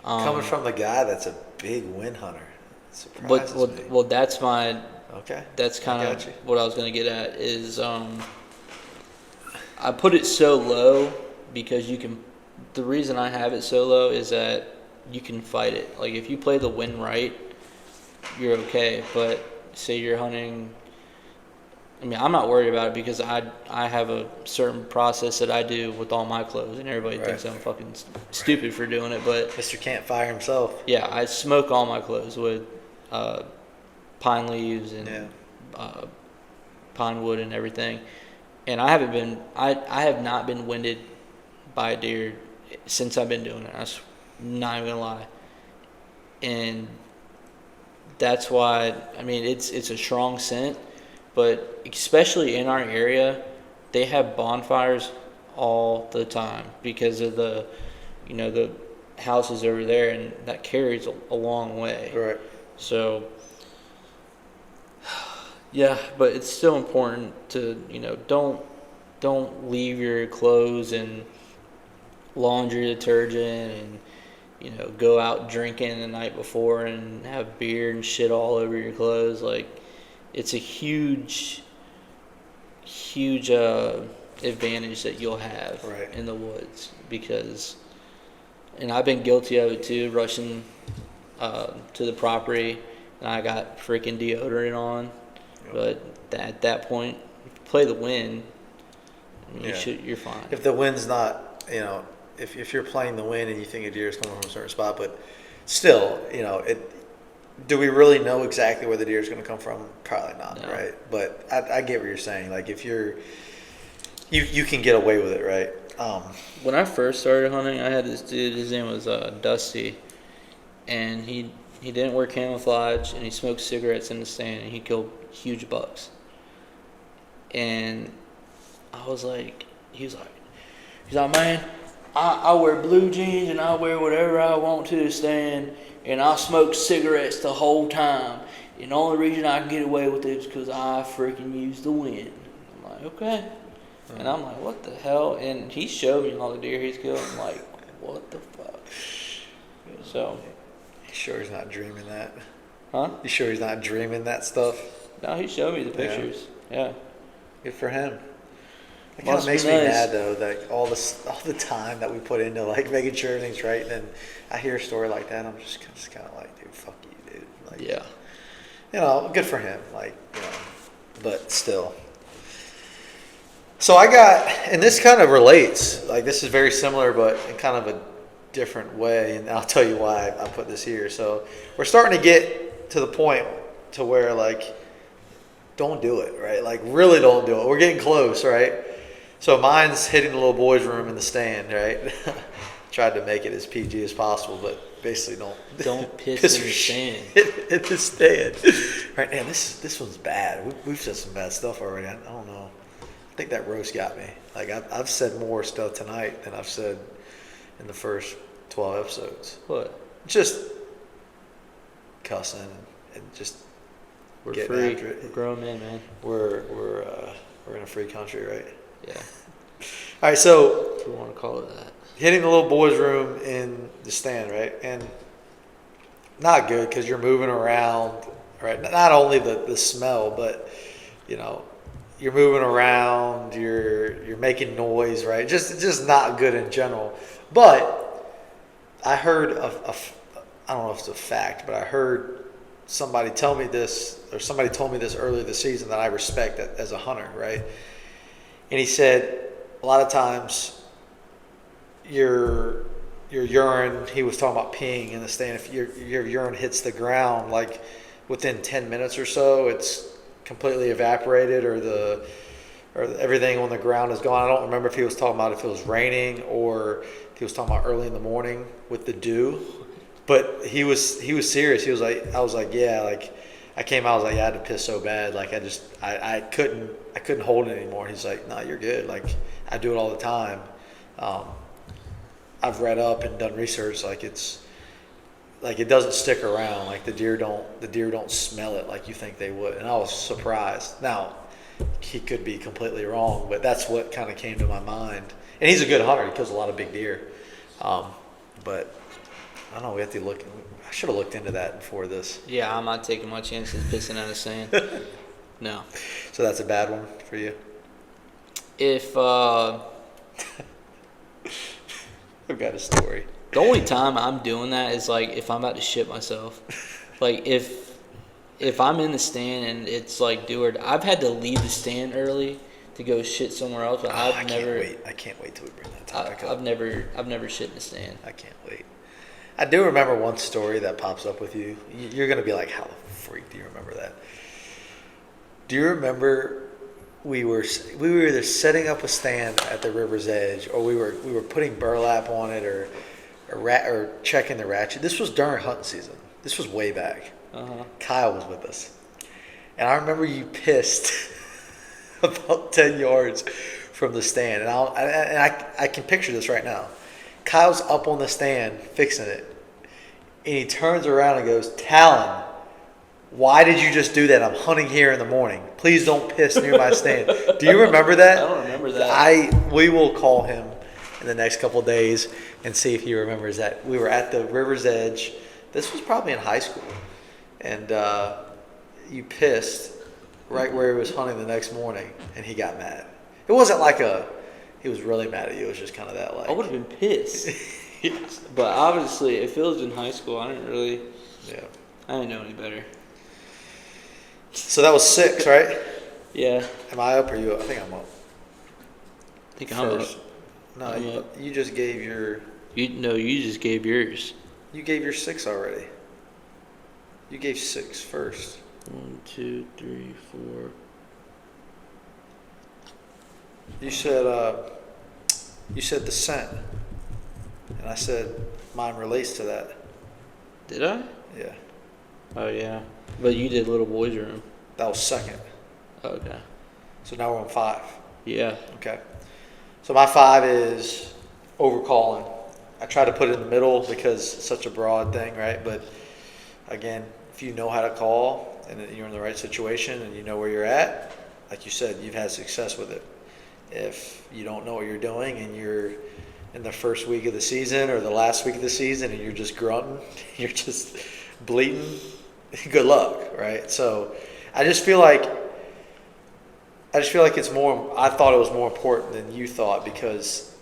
Coming from the guy that's a big wind hunter, surprises me. Well, that's my. Okay. That's kind I of got you. what I was going to get at is I put it so low because you can. The reason I have it so low is that you can fight it. Like if you play the wind right, you're okay. But say you're hunting. I mean, I'm not worried about it because I have a certain process that I do with all my clothes, and everybody thinks I'm fucking stupid for doing it. But Mr. Can't Fire himself. yeah, I smoke all my clothes with pine leaves and pine wood and everything. And I have not been winded by a deer since I've been doing it. I'm not even gonna lie. And that's why, I mean, it's a strong scent, but especially in our area, they have bonfires all the time because of the houses over there, and that carries a long way. Right. So, yeah, but it's still important to, don't leave your clothes and laundry detergent and, go out drinking the night before and have beer and shit all over your clothes. Like, it's a huge advantage that you'll have in the woods because, and I've been guilty of it too, rushing to the property and I got freaking deodorant on. But at that point, if you play the wind, you're fine. If the wind's not, if you're playing the wind and you think a deer is coming from a certain spot, but still, do we really know exactly where the deer is going to come from? Probably not, No. right? But I get what you're saying. Like if you can get away with it, right? When I first started hunting, I had this dude. His name was Dusty, and he didn't wear camouflage, and he smoked cigarettes in the stand, and he killed huge bucks. And I was like, he's like, man, I wear blue jeans and I wear whatever I want to the stand, and I smoke cigarettes the whole time. And the only reason I can get away with it is because I freaking use the wind. I'm like, okay. And I'm like, what the hell? And he showed me all the deer he's killed. I'm like, what the fuck? So. You sure he's not dreaming that? Huh? You sure he's not dreaming that stuff? No, he showed me the pictures. Yeah. Good for him. It kind of makes me mad though, that all the time that we put into like making sure everything's right, and then I hear a story like that, I'm just kind of like, dude, fuck you, dude. Like, yeah. Good for him. Like, but still. So I got, and this kind of relates. Like this is very similar, but in kind of a different way, and I'll tell you why I put this here. So we're starting to get to the point to where like, don't do it, right? Like really don't do it. We're getting close, right? So mine's hitting the little boys' room in the stand, right? Tried to make it as PG as possible, but basically don't piss in the stand. In the stand. Right, man, this one's bad. We've said some bad stuff already. I don't know. I think that roast got me. Like I've said more stuff tonight than I've said in the first 12 episodes. What? Just cussing and just We're getting free. after it. We're grown men, man. We're in a free country, right? Yeah. All right, so If you want to call it that. hitting the little boys' room in the stand, right? And not good because you're moving around, right? Not only the smell, but you're moving around, you're making noise, right? Just not good in general. But I heard I don't know if it's a fact, but I heard somebody tell me this, or somebody told me this earlier this season that I respect as a hunter, right? And he said a lot of times your urine, he was talking about peeing in the stand, if your urine hits the ground, like within 10 minutes or so, it's completely evaporated, or everything on the ground is gone. I don't remember if he was talking about if it was raining or if he was talking about early in the morning with the dew. But he was serious. He was like, I was like, yeah, like I came out, I was like, yeah, I had to piss so bad, like I couldn't hold it anymore. He's like, no, you're good. Like I do it all the time. I've read up and done research. Like it doesn't stick around. Like the deer don't smell it like you think they would. And I was surprised. Now he could be completely wrong, but that's what kind of came to my mind. And he's a good hunter. He kills a lot of big deer. But I don't know. We have to look. I should have looked into that before this. Yeah, I'm not taking my chances pissing out of sand. No. So that's a bad one for you. If I've got a story. the only time I'm doing that is like if I'm about to shit myself. Like if I'm in the stand and it's like I've had to leave the stand early to go shit somewhere else, but I can't wait till we bring that topic up. I've never shit in the stand. I can't wait. I do remember one story that pops up with you. You're gonna be like, how the freak do you remember that? Do you remember we were either setting up a stand at the river's edge, or we were putting burlap on it, or checking the ratchet. This was during hunting season. This was way back. Kyle was with us, and I remember you pissed about 10 yards from the stand, and I can picture this right now. Kyle's up on the stand fixing it, and he turns around and goes, "Talon, why did you just do that? I'm hunting here in the morning. Please don't piss near my stand." Do you remember that? I don't remember that. We will call him in the next couple of days and see if he remembers that. We were at the river's edge. This was probably in high school, and you pissed right where he was hunting the next morning, and he got mad. It wasn't like he was really mad at you. It was just kind of that, like. I would have been pissed. But obviously, if it was in high school, I didn't know any better. So that was 6, right? Yeah. Am I up or you up? I think I'm up. I think I'm up. No, I'm up. you just gave your. You just gave yours. You gave your 6 already. You gave 6 first. 1, 2, 3, 4. You said the scent, and I said mine relates to that. Did I? Yeah. Oh yeah. But you did Little Boy's Room. That was 2nd. Okay. So now we're on 5. Yeah. Okay. So my 5 is overcalling. I try to put it in the middle because it's such a broad thing, right? But again, if you know how to call and you're in the right situation and you know where you're at, like you said, you've had success with it. If you don't know what you're doing and you're in the first week of the season or the last week of the season and you're just grunting, you're just bleating, good luck, right? So I just feel like it's more. I thought it was more important than you thought, because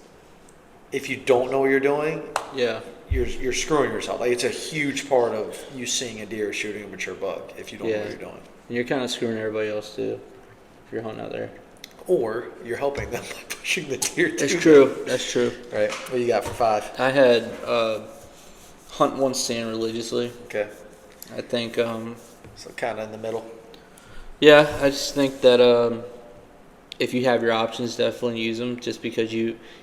if you don't know what you're doing, Yeah. you're screwing yourself. Like, it's a huge part of you seeing a deer or shooting a mature buck if you don't know what you're doing. And you're kind of screwing everybody else too if you're hunting out there. Or you're helping them by pushing the deer to That's them. true. That's true. Right. What do you got for 5? I had hunt one stand religiously. Okay. I think. So kind of in the middle. Yeah, I just think that if you have your options, definitely use them. Just because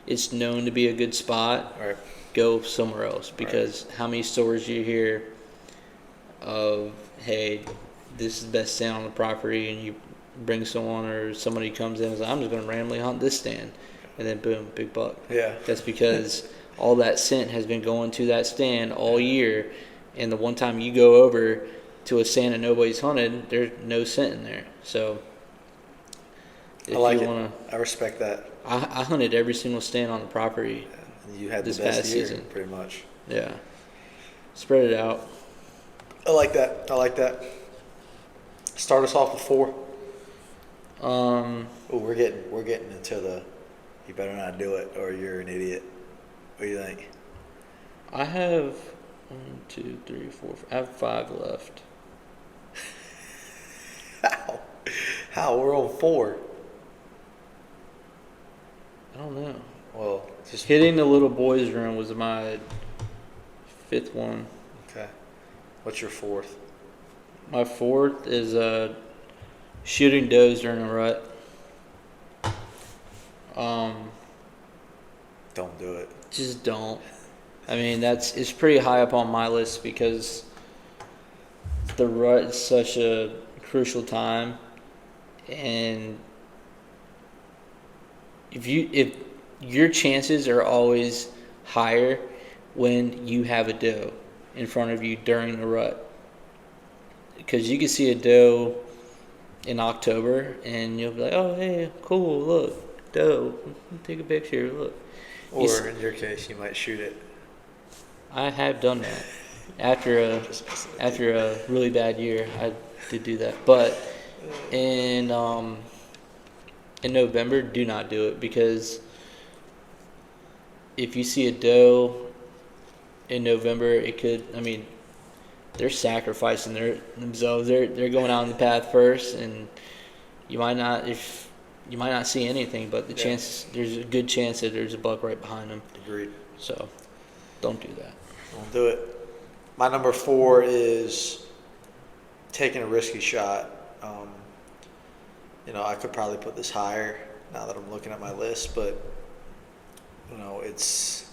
it's known to be a good spot, All right. go somewhere else. Because how many stories you hear of, hey, this is the best stand on the property, and you bring someone or somebody comes in and says, I'm just going to randomly hunt this stand, and then boom, big buck. Yeah. That's because all that scent has been going to that stand all year, and the one time you go over to a stand that nobody's hunted, there's no scent in there. So if I like you it. wanna, I respect that. I hunted every single stand on the property. You had This the best past year, season. pretty much. Yeah, spread it out. I like that. Start us off with 4. Oh, we're getting into the. You better not do it, or you're an idiot. What do you think? I have 1, 2, 3, 4. I have 5 left. How? We're on 4. I don't know. Well, just Hitting the little boys' room was my 5th one. okay. What's your 4th? My 4th is shooting does during a rut. Don't do it. Just don't. I mean, it's pretty high up on my list because the rut is such a crucial time, and if your chances are always higher when you have a doe in front of you during the rut, because you can see a doe in October and you'll be like, oh hey, cool, look, doe, take a picture, look. Or in your case, you might shoot it. I have done that after a really bad year. I did do that, but in November, do not do it, because if you see a doe in November, it could. I mean, they're sacrificing themselves. They're going out on the path first, and you might not see anything, but there's a good chance that there's a buck right behind them. Agreed. So, don't do that. Don't do it. My number 4 is taking a risky shot. I could probably put this higher now that I'm looking at my list, but it's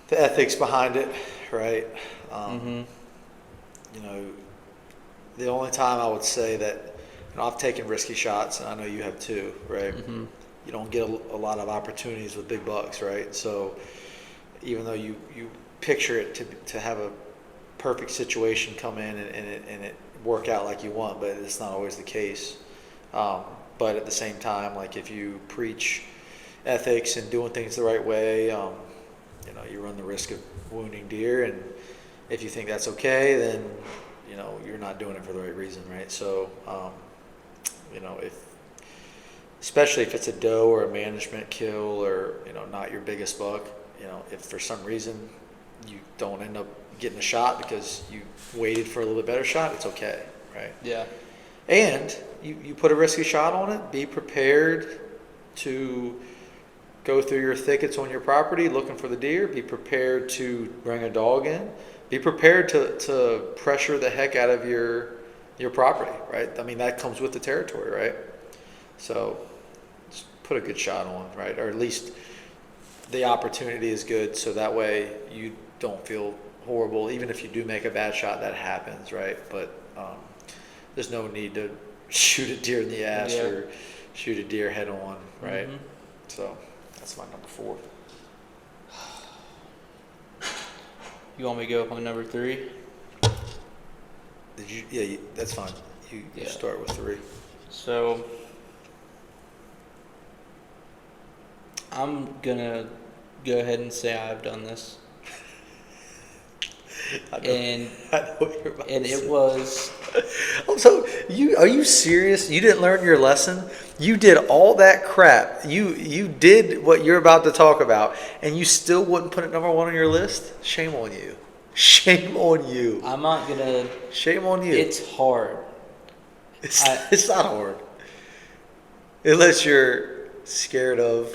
the ethics behind it, right? The only time I would say that I've taken risky shots, and I know you have too, right? Mm-hmm. You don't get a lot of opportunities with big bucks, right? So even though you picture it to have a perfect situation come in and it work out like you want, but it's not always the case. But at the same time, like if you preach ethics and doing things the right way, you run the risk of wounding deer, and if you think that's okay, then you're not doing it for the right reason, right? So especially if it's a doe or a management kill, or not your biggest buck, if for some reason you don't end up getting a shot because you waited for a little bit better shot, it's okay, right? Yeah. And you put a risky shot on it, be prepared to go through your thickets on your property looking for the deer, be prepared to bring a dog in, be prepared to pressure the heck out of your property, right? I mean, that comes with the territory, right? So just put a good shot on, right? Or at least the opportunity is good, so that way you don't feel horrible. Even if you do make a bad shot, that happens, right? But there's no need to shoot a deer in the ass or shoot a deer head on, right? Mm-hmm. So that's my number 4. You want me to go up on number 3? Did you? Yeah, that's fine. You start with 3. So I'm gonna go ahead and say I've done this. I know what you're about to say. It was. Oh, so are you serious? You didn't learn your lesson? You did all that crap. You did what you're about to talk about, and you still wouldn't put it number 1 on your list? Shame on you. Shame on you. I'm not gonna. Shame on you. It's hard. It's not hard. Unless you're scared of.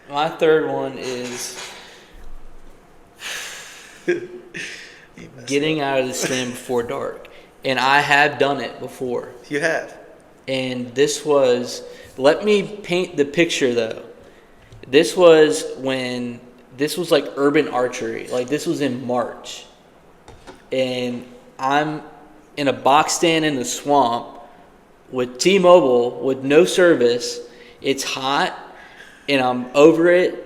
My 3rd one is getting out of the stand before dark. And I have done it before. You have. And this was, let me paint the picture though. This was like urban archery. Like this was in March. And I'm in a box stand in the swamp with T-Mobile with no service. It's hot and I'm over it.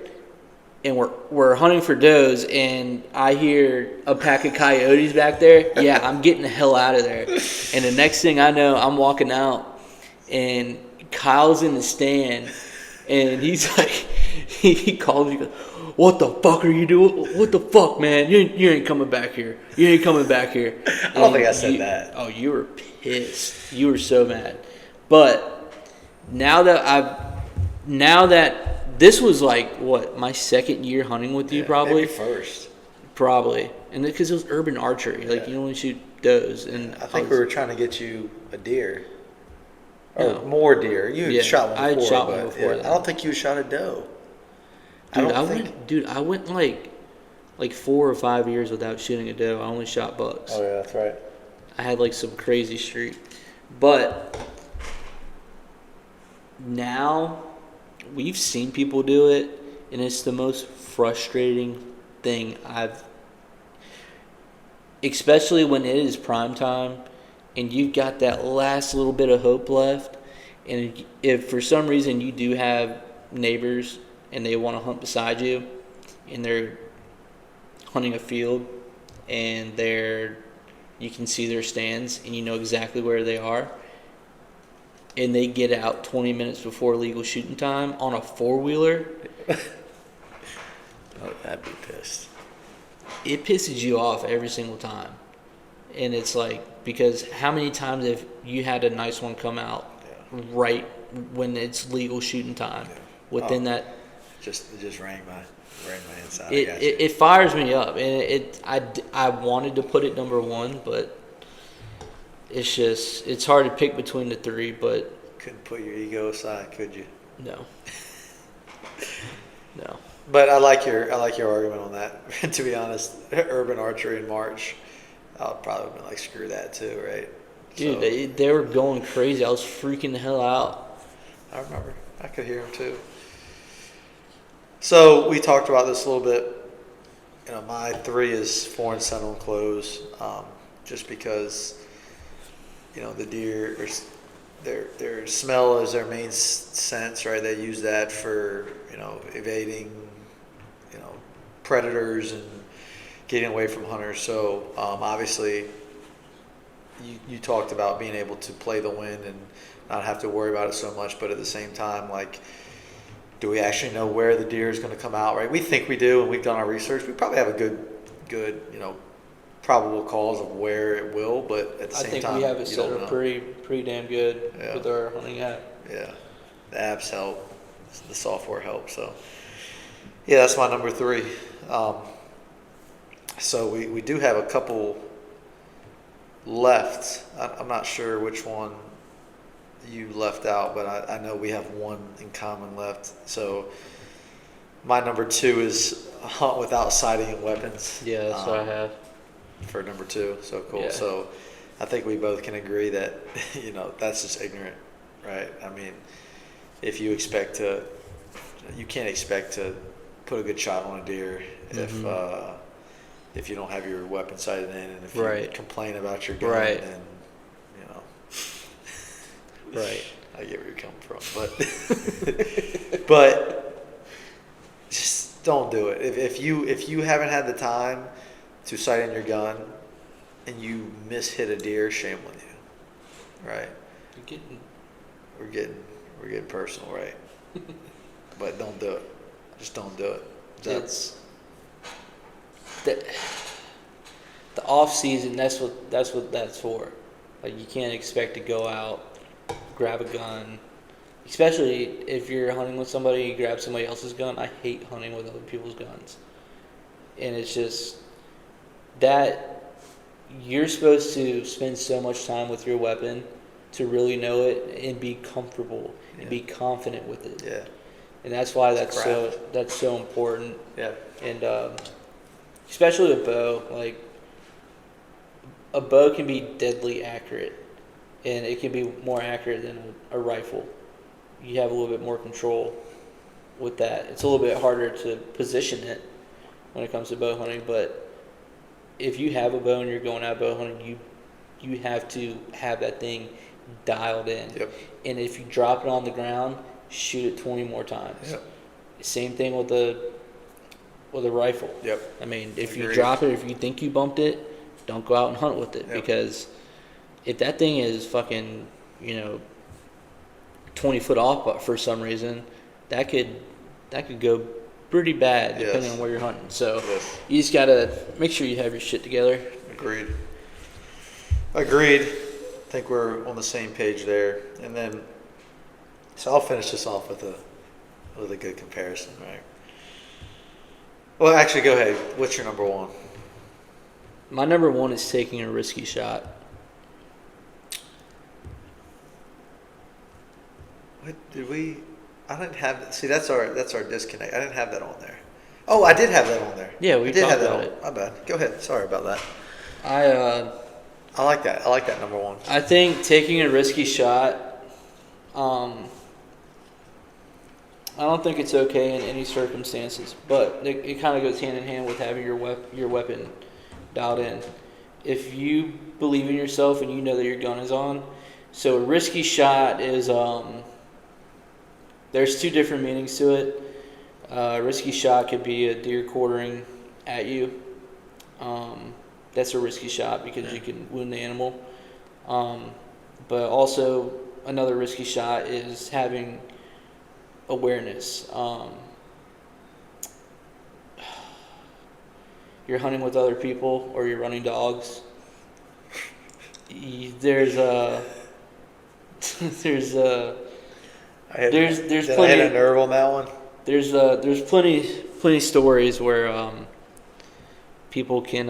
And we're hunting for does, and I hear a pack of coyotes back there. Yeah, I'm getting the hell out of there. And the next thing I know, I'm walking out, and Kyle's in the stand, and he's like, he calls me, what the fuck are you doing? What the fuck, man? You ain't coming back here. You ain't coming back here. I don't think I said that. Oh, you were pissed. You were so mad. But now that this was like what, my second year hunting with you, probably Maybe first. Probably, and because it was urban archery, like you only shoot does. And I think we were trying to get you a deer. Or No. more deer. You had shot one before. I had shot but one before that. I don't think you shot a doe. Dude, I went like 4 or 5 years without shooting a doe. I only shot bucks. Oh, yeah, that's right. I had like some crazy streak. But now we've seen people do it, and it's the most frustrating thing especially when it is prime time and you've got that last little bit of hope left, and if for some reason you do have neighbors and they want to hunt beside you and they're hunting a field and you can see their stands and you know exactly where they are, and they get out 20 minutes before legal shooting time on a four-wheeler, Oh, I'd be pissed. it pisses you off every single time. And it's like, because how many times have you had a nice one come out right when it's legal shooting time? Within that, It just rang my inside. it fires me up, and I wanted to put it number one, but it's hard to pick between the three. But Couldn't put your ego aside, could you? no. But I like your argument on that. To be honest, urban archery in March, I'll probably have been like, screw that too, right? Dude, they were going crazy. I was freaking the hell out. I remember. I could hear them too. So we talked about this a little bit. You know, my 3 is foreign sentinel close, just because, you know, the deer, their smell is their main sense, right? They use that for, you know, evading, you know, predators and getting away from hunters. So obviously, you talked about being able to play the wind and not have to worry about it so much, but at the same time, like, do we actually know where the deer is going to come out, right? We think we do, and we've done our research. We probably have a good, you know, probable cause of where it will, but at the same time, we have it you set don't up know. pretty damn good with our hunting app. Yeah, the apps help, the software helps. So, yeah, that's my number 3. So we do have a couple left. I'm not sure which one you left out, but I know we have one in common left. So my number 2 is hunt without sighting and weapons. Yeah, that's what I have. For number 2. So cool. Yeah. So I think we both can agree that, you know, that's just ignorant, right? I mean, if you can't expect to put a good shot on a deer if you don't have your weapon sighted in, and if you complain about your gun, then, you know. Right. I get where you're coming from, but just don't do it. If you haven't had the time to sight in your gun and you hit a deer, shame on you, right? We're getting personal, right? But don't do it. Just don't do it. It's the off season. That's what that's for. Like, you can't expect to go out, grab a gun, especially if you're hunting with somebody. You grab somebody else's gun. I hate hunting with other people's guns, and it's just that you're supposed to spend so much time with your weapon to really know it and be comfortable and be confident with it. Yeah. And that's why that's so important. Yeah. And especially a bow, like, a bow can be deadly accurate, and it can be more accurate than a rifle. You have a little bit more control with that. It's a little bit harder to position it when it comes to bow hunting, but if you have a bow and you're going out bow hunting, you have to have that thing dialed in. Yep. And if you drop it on the ground, shoot it 20 more times. Yep. Same thing with a rifle. Yep. I mean, if you Agreed. drop it, if you think you bumped it, don't go out and hunt with it. Yep. Because if that thing is fucking, 20 foot off, but for some reason, that could go pretty bad depending Yes. on where you're hunting. So Yes. you just gotta make sure you have your shit together. Agreed. Agreed. I think we're on the same page there. And then, so I'll finish this off with a good comparison, right? Well, actually, go ahead. What's your number one? My number one is taking a risky shot. What did we? I didn't have. See, that's our disconnect. I didn't have that on there. Oh, I did have that on there. Yeah, we I did talked have that about on. it. My bad. Go ahead. Sorry about that. I like that. I like that number one. I think taking a risky shot. I don't think it's okay in any circumstances, but it kind of goes hand in hand with having your weapon dialed in. If you believe in yourself and you know that your gun is on, so a risky shot is there's two different meanings to it. A risky shot could be a deer quartering at you. That's a risky shot because you can wound the animal. But also another risky shot is having awareness. You're hunting with other people or you're running dogs. There's Did plenty. I hit a nerve on that one? There's plenty stories where people can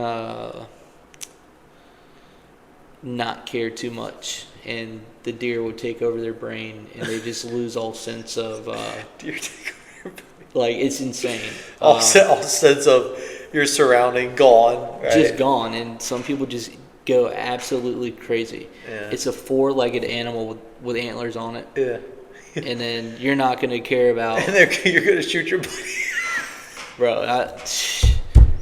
not care too much, and the deer would take over their brain, and they just lose all sense of Deer take over. like it's insane. All sense of your surrounding gone. Right? Just gone, and some people just go absolutely crazy. Yeah. It's a four-legged animal with antlers on it, Yeah. and then you're not going to care about. And you're gonna shoot your buddy. Bro,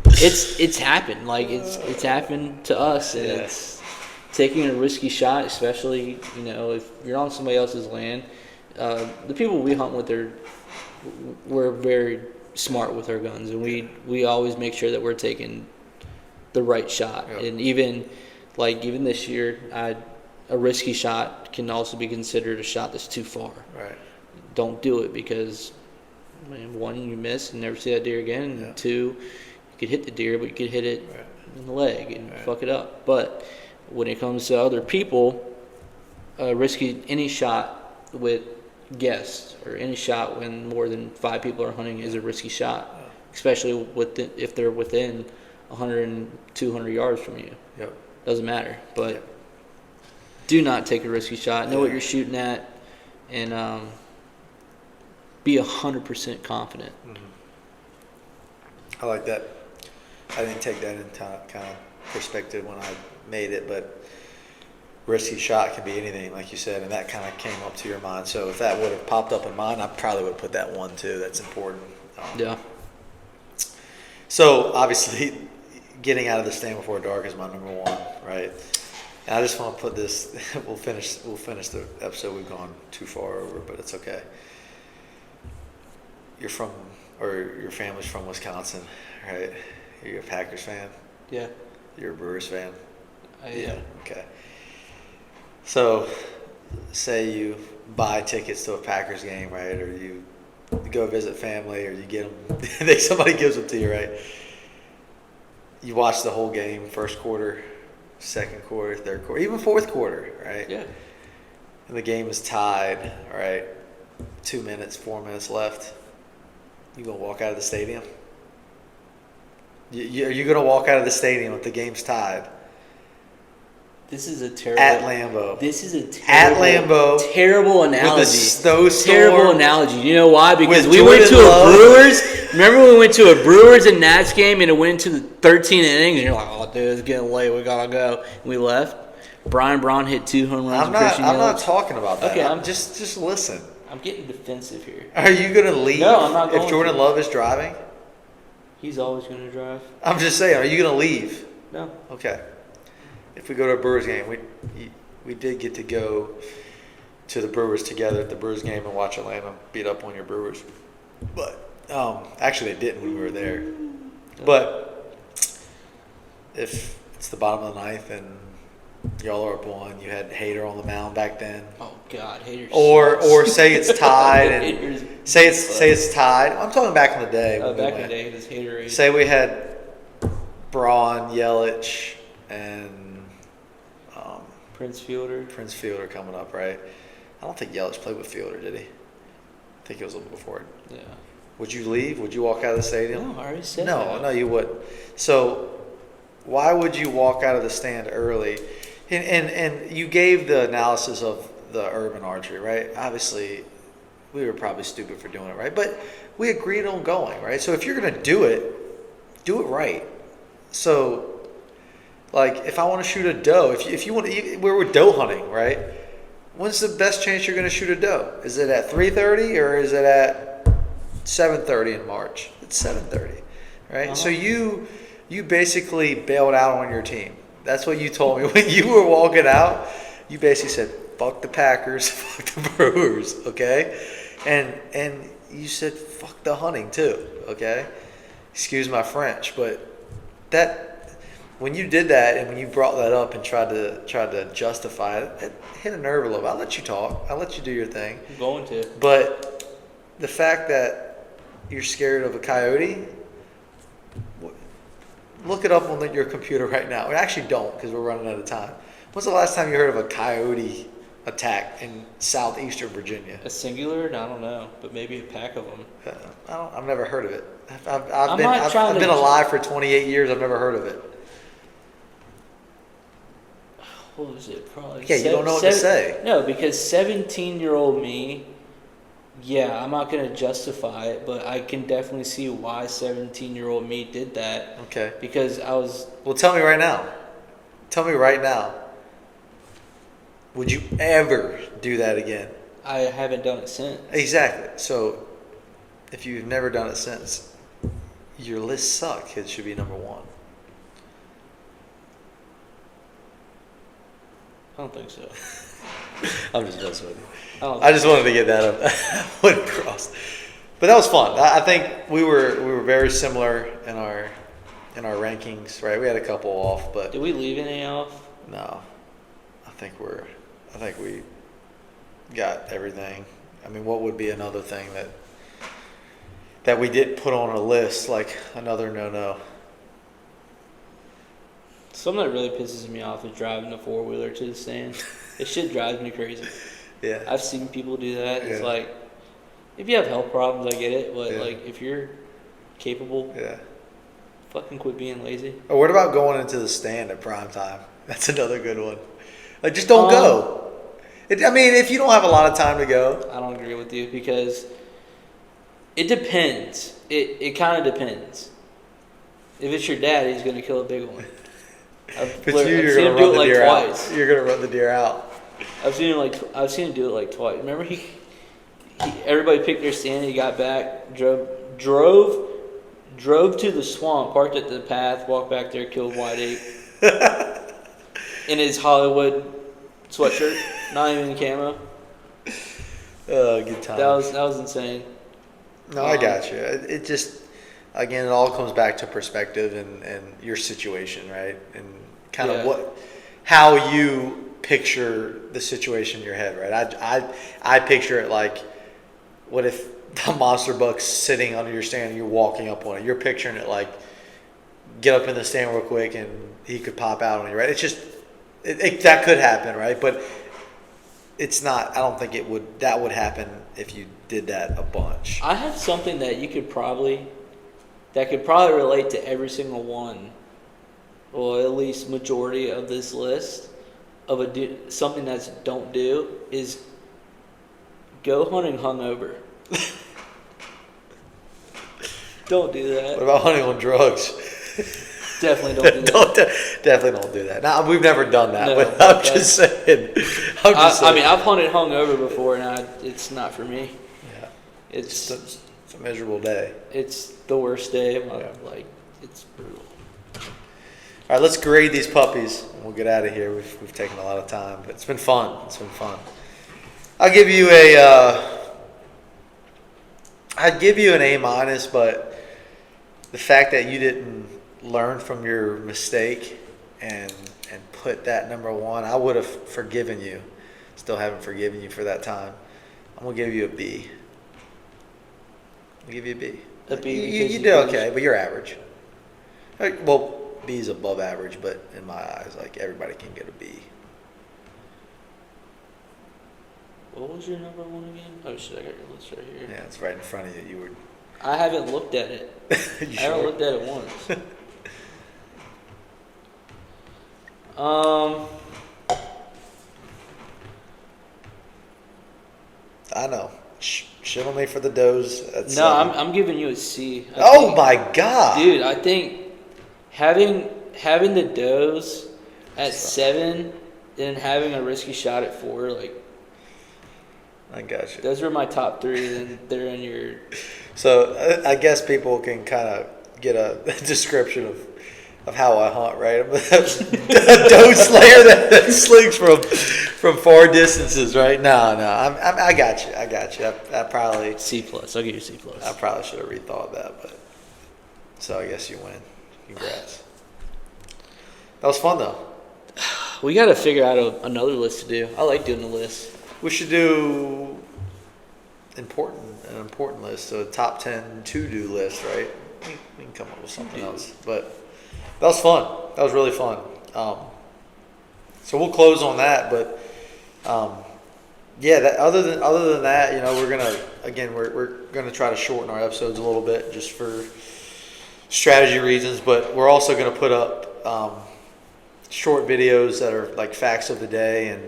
it's happened. Like it's happened to us, and it's taking a risky shot, especially if you're on somebody else's land. The people we hunt with we're very smart with our guns, and we always make sure that we're taking the right shot. Yep. And even this year, a risky shot can also be considered a shot that's too far. Right. Don't do it because, one, you miss and never see that deer again, and two, you could hit the deer, but you could hit it in the leg and fuck it up. But when it comes to other people, any shot with guests or any shot when more than 5 people are hunting is a risky shot, especially if they're within 100 and 200 yards from you. Yep. Doesn't matter. But do not take a risky shot. Know what you're shooting at, and be 100% confident. Mm-hmm. I like that. I didn't take that into kind of perspective when I made it, but risky shot can be anything, like you said, and that kind of came up to your mind. So if that would have popped up in mine, I probably would have put that one too. That's important. Yeah. So obviously, getting out of the stand before dark is my number one, right? And I just want to put this. We'll finish the episode. We've gone too far over, but it's okay. Your family's from Wisconsin, right? You're a Packers fan? Yeah. You're a Brewers fan? Yeah. Okay. So, say you buy tickets to a Packers game, right? Or you go visit family, or you get them. Somebody gives them to you, right? You watch the whole game, first quarter, second quarter, third quarter, even fourth quarter, right? Yeah. And the game is tied, right? 4 minutes left. You gonna walk out of the stadium? Are you gonna walk out of the stadium if the game's tied? This is a terrible. At Lambeau. This is a terrible, At Lambeau. terrible analogy. With a snowstorm. Terrible analogy. You know why? Because With we went to Jordan a Love. Brewers. Remember when we went to a Brewers and Nats game and it went into the 13 innings and you're like, oh, dude, it's getting late. We gotta go. And we left. Brian Braun hit 2 home runs. I'm and Christian not Yelich. talking about that. Okay, I'm just listen. I'm getting defensive here. Are you gonna leave? No, I'm not going if Jordan to. Love is driving? He's always going to drive. I'm just saying. Are you gonna leave? No. Okay. If we go to a Brewers game, we did get to go to the Brewers together at the Brewers game and watch Atlanta beat up on your Brewers. But actually, they didn't when we were there. But if it's the bottom of the ninth and y'all are up one. You had Hater on the mound back then. Oh God, haters. Or say it's tied and Haters. say it's tied. I'm talking back in the day. Oh, when we back in went. the day, it was hater age. Say we had Braun, Yelich, and Prince Fielder. Prince Fielder coming up, right? I don't think Yelich played with Fielder, did he? I think it was a little before it. Yeah. Would you leave? Would you walk out of the stadium? No, I already said No, that. no, you wouldn't. So, why would you walk out of the stand early? And you gave the analysis of the urban archery, right? Obviously, we were probably stupid for doing it, right? But we agreed on going, right? So if you're gonna do it right. So, like, if I want to shoot a doe, if you want to, we're doe hunting, right? When's the best chance you're gonna shoot a doe? Is it at 3:30 or is it at 7:30 in March? It's 7:30, right? Uh-huh. So you basically bailed out on your team. That's what you told me when you were walking out. You basically said, "Fuck the Packers, fuck the Brewers," okay? And you said, "Fuck the hunting too," okay? Excuse my French, but that when you did that and when you brought that up and tried to justify it, it hit a nerve a little bit. I'll let you talk. I'll let you do your thing. I'm going to. But the fact that you're scared of a coyote, look it up on your computer right now. We actually don't because we're running out of time. When's the last time you heard of a coyote attack in southeastern Virginia? A singular? I don't know, but maybe a pack of them. I've never heard of it. I've not trying been to- alive for 28 years. I've never heard of it. What was it? Probably. Yeah, you don't know what to say. No, because 17-year-old me, yeah, I'm not going to justify it, but I can definitely see why 17-year-old me did that. Okay. Because I was. Well, tell me right now. Tell me right now. Would you ever do that again? I haven't done it since. Exactly. So, if you've never done it since, your lists suck. It should be number one. I don't think so. I'm just messing with you. don't I just wanted to get that up went across. But that was fun. I think we were very similar in our rankings, right? We had a couple off, but Did we leave any off? no. I think we got everything. I mean, what would be another thing that we didn't put on a list, like another no-no? Something that really pisses me off is driving a four-wheeler to the stand. It shit drives me crazy. Yeah. I've seen people do that. It's Yeah. like, if you have health problems, I get it. But, Yeah. like, if you're capable, Yeah. fucking quit being lazy. Or what about going into the stand at prime time? That's another good one. Like, just don't go. I mean, if you don't have a lot of time to go. I don't agree with you because it depends. It kind of depends. If it's your dad, he's going to kill a big one. If it's you, you're going to run the deer out. You're going to run the deer out. I've seen him do it like twice. Remember everybody picked their stand. He got back, drove to the swamp, parked at the path, walked back there, killed white ape in his Hollywood sweatshirt, not even camo. Oh, good time. That was insane. No, I got you. It just, again, it all comes back to perspective and your situation, right? And kind of how you picture the situation in your head, right? I picture it like, what if the monster buck's sitting under your stand and you're walking up on it? You're picturing it like, get up in the stand real quick and he could pop out on you, right? It's just, that could happen, right? But it's not, I don't think that would happen if you did that a bunch. I have something that could probably relate to every single one, or at least majority of this list of something that's don't do is go hunting hungover. Don't do that. What about hunting on drugs? Definitely don't do that. Definitely don't do that. Now, we've never done that, No, but I'm just saying. I mean, I've hunted hungover before, and it's not for me. Yeah. It's It's a miserable day. it's the worst day of my Yeah. like. It's brutal. All right, let's grade these puppies, and we'll get out of here. We've taken a lot of time, but it's been fun. I'll give you I'd give you an A-, but the fact that you didn't learn from your mistake and put that number one, I would have forgiven you. Still haven't forgiven you for that time. I'm gonna give you a B. I'll give you a B. A B You because did you okay, but you're average. Well, B is above average, but in my eyes, like everybody can get a B. What was your number one again? Oh shit, I got your list right here. Yeah, it's right in front of you. You were. I haven't looked at it. You I haven't sure? looked at it once. I know. Shit on me for the does. At No, 7. I'm giving you a C. Oh my god, Dude, I think having the does at 7 and having a risky shot at 4, like I got you. those are my top 3. Then they're in your. So I guess people can kind of get a description of how I hunt, right? I'm a doe slayer that slings from far distances, right? No, I got you. I probably C plus. I'll give you C plus. I probably should have rethought that, but so I guess you win. Congrats. That was fun though. We got to figure out another list to do. I like doing the list. We should do an important list, so a top 10 to-do list, right? We can come up with something else, but that was fun. That was really fun. So we'll close on that, but yeah. Other than that, you know, we're gonna try to shorten our episodes a little bit just for strategy reasons, but we're also gonna put up short videos that are like facts of the day, and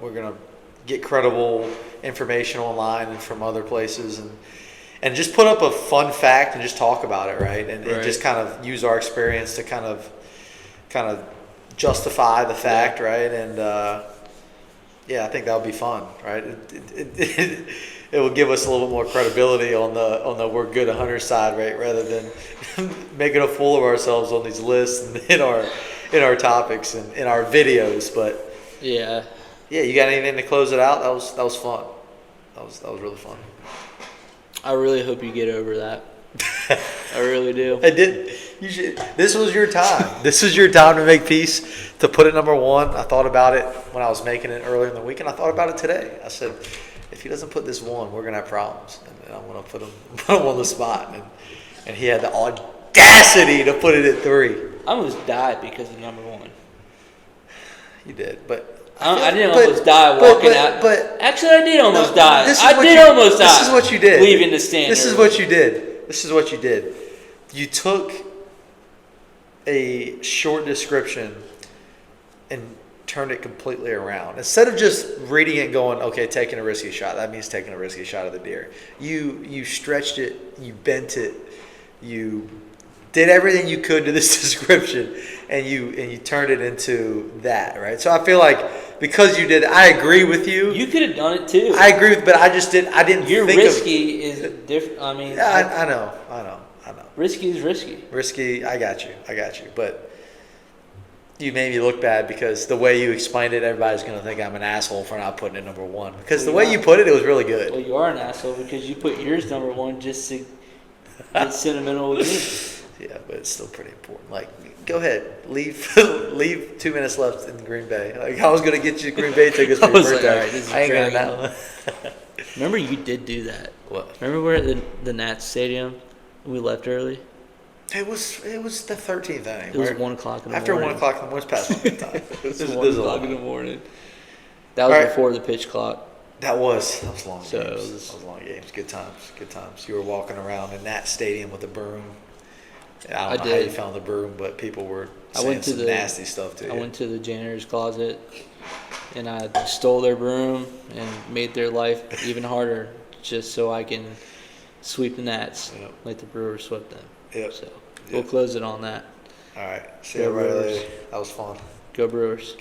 we're gonna get credible information online and from other places, and just put up a fun fact and just talk about it, right? And just kind of use our experience to kind of justify the fact, right? And yeah, I think that would be fun, right? It will give us a little bit more credibility on the we're good hunters side, right? Rather than making a fool of ourselves on these lists and in our topics and in our videos. But Yeah. you got anything to close it out? That was fun. That was really fun. I really hope you get over that. I really do. I did. You should. This was your time. This is your time to make peace, to put it number one. I thought about it when I was making it earlier in the week, and I thought about it today. I said, if he doesn't put this one, we're gonna have problems, and I'm gonna put him on the spot. And he had the audacity to put it at 3. I almost died because of number 1. You did, but I didn't almost die walking out. But actually, I did almost die. This is I what did you- almost die. This is what you did. Leaving the stand. This is early. what you did. You took a short description and turned it completely around. Instead of just reading it and going, okay, taking a risky shot, that means taking a risky shot at the deer. You stretched it, you bent it, you did everything you could to this description, and you turned it into that, right? So I feel like because you did, I agree with you. You could have done it too. I agree with, but I didn't Your think risky is different. I mean, I know. risky is risky. Risky, I got you. But you made me look bad because the way you explained it, everybody's going to think I'm an asshole for not putting it number 1. Because the way you put it was really good. Well, you are an asshole because you put yours number 1 just to get sentimental with me. Yeah, but it's still pretty important. Like, go ahead, leave 2 minutes left in Green Bay. Like, I was going to get you Green Bay tickets for your birthday. All right, this is I ain't going to dragging. that one. Remember, you did do that. What? Remember we're at the Nats Stadium and we left early? It was the 13th inning. It was where- 1 o'clock in the After morning. 1 o'clock in the morning, it's past my bedtime. It was This is 1 a o'clock lot. in the morning. That was All right. before the pitch clock. That was long So games. it was- That was long games. Good times. You were walking around in that stadium with a broom. I don't know how did. you found the broom, but people were I saying went to some the- nasty stuff to you. I went to the janitor's closet and I stole their broom and made their life even harder just so I can sweep the Nats Yep. like the Brewers swept them. Yep. So we'll close it on that. All right. See Go everybody Brewers. later. That was fun. Go Brewers.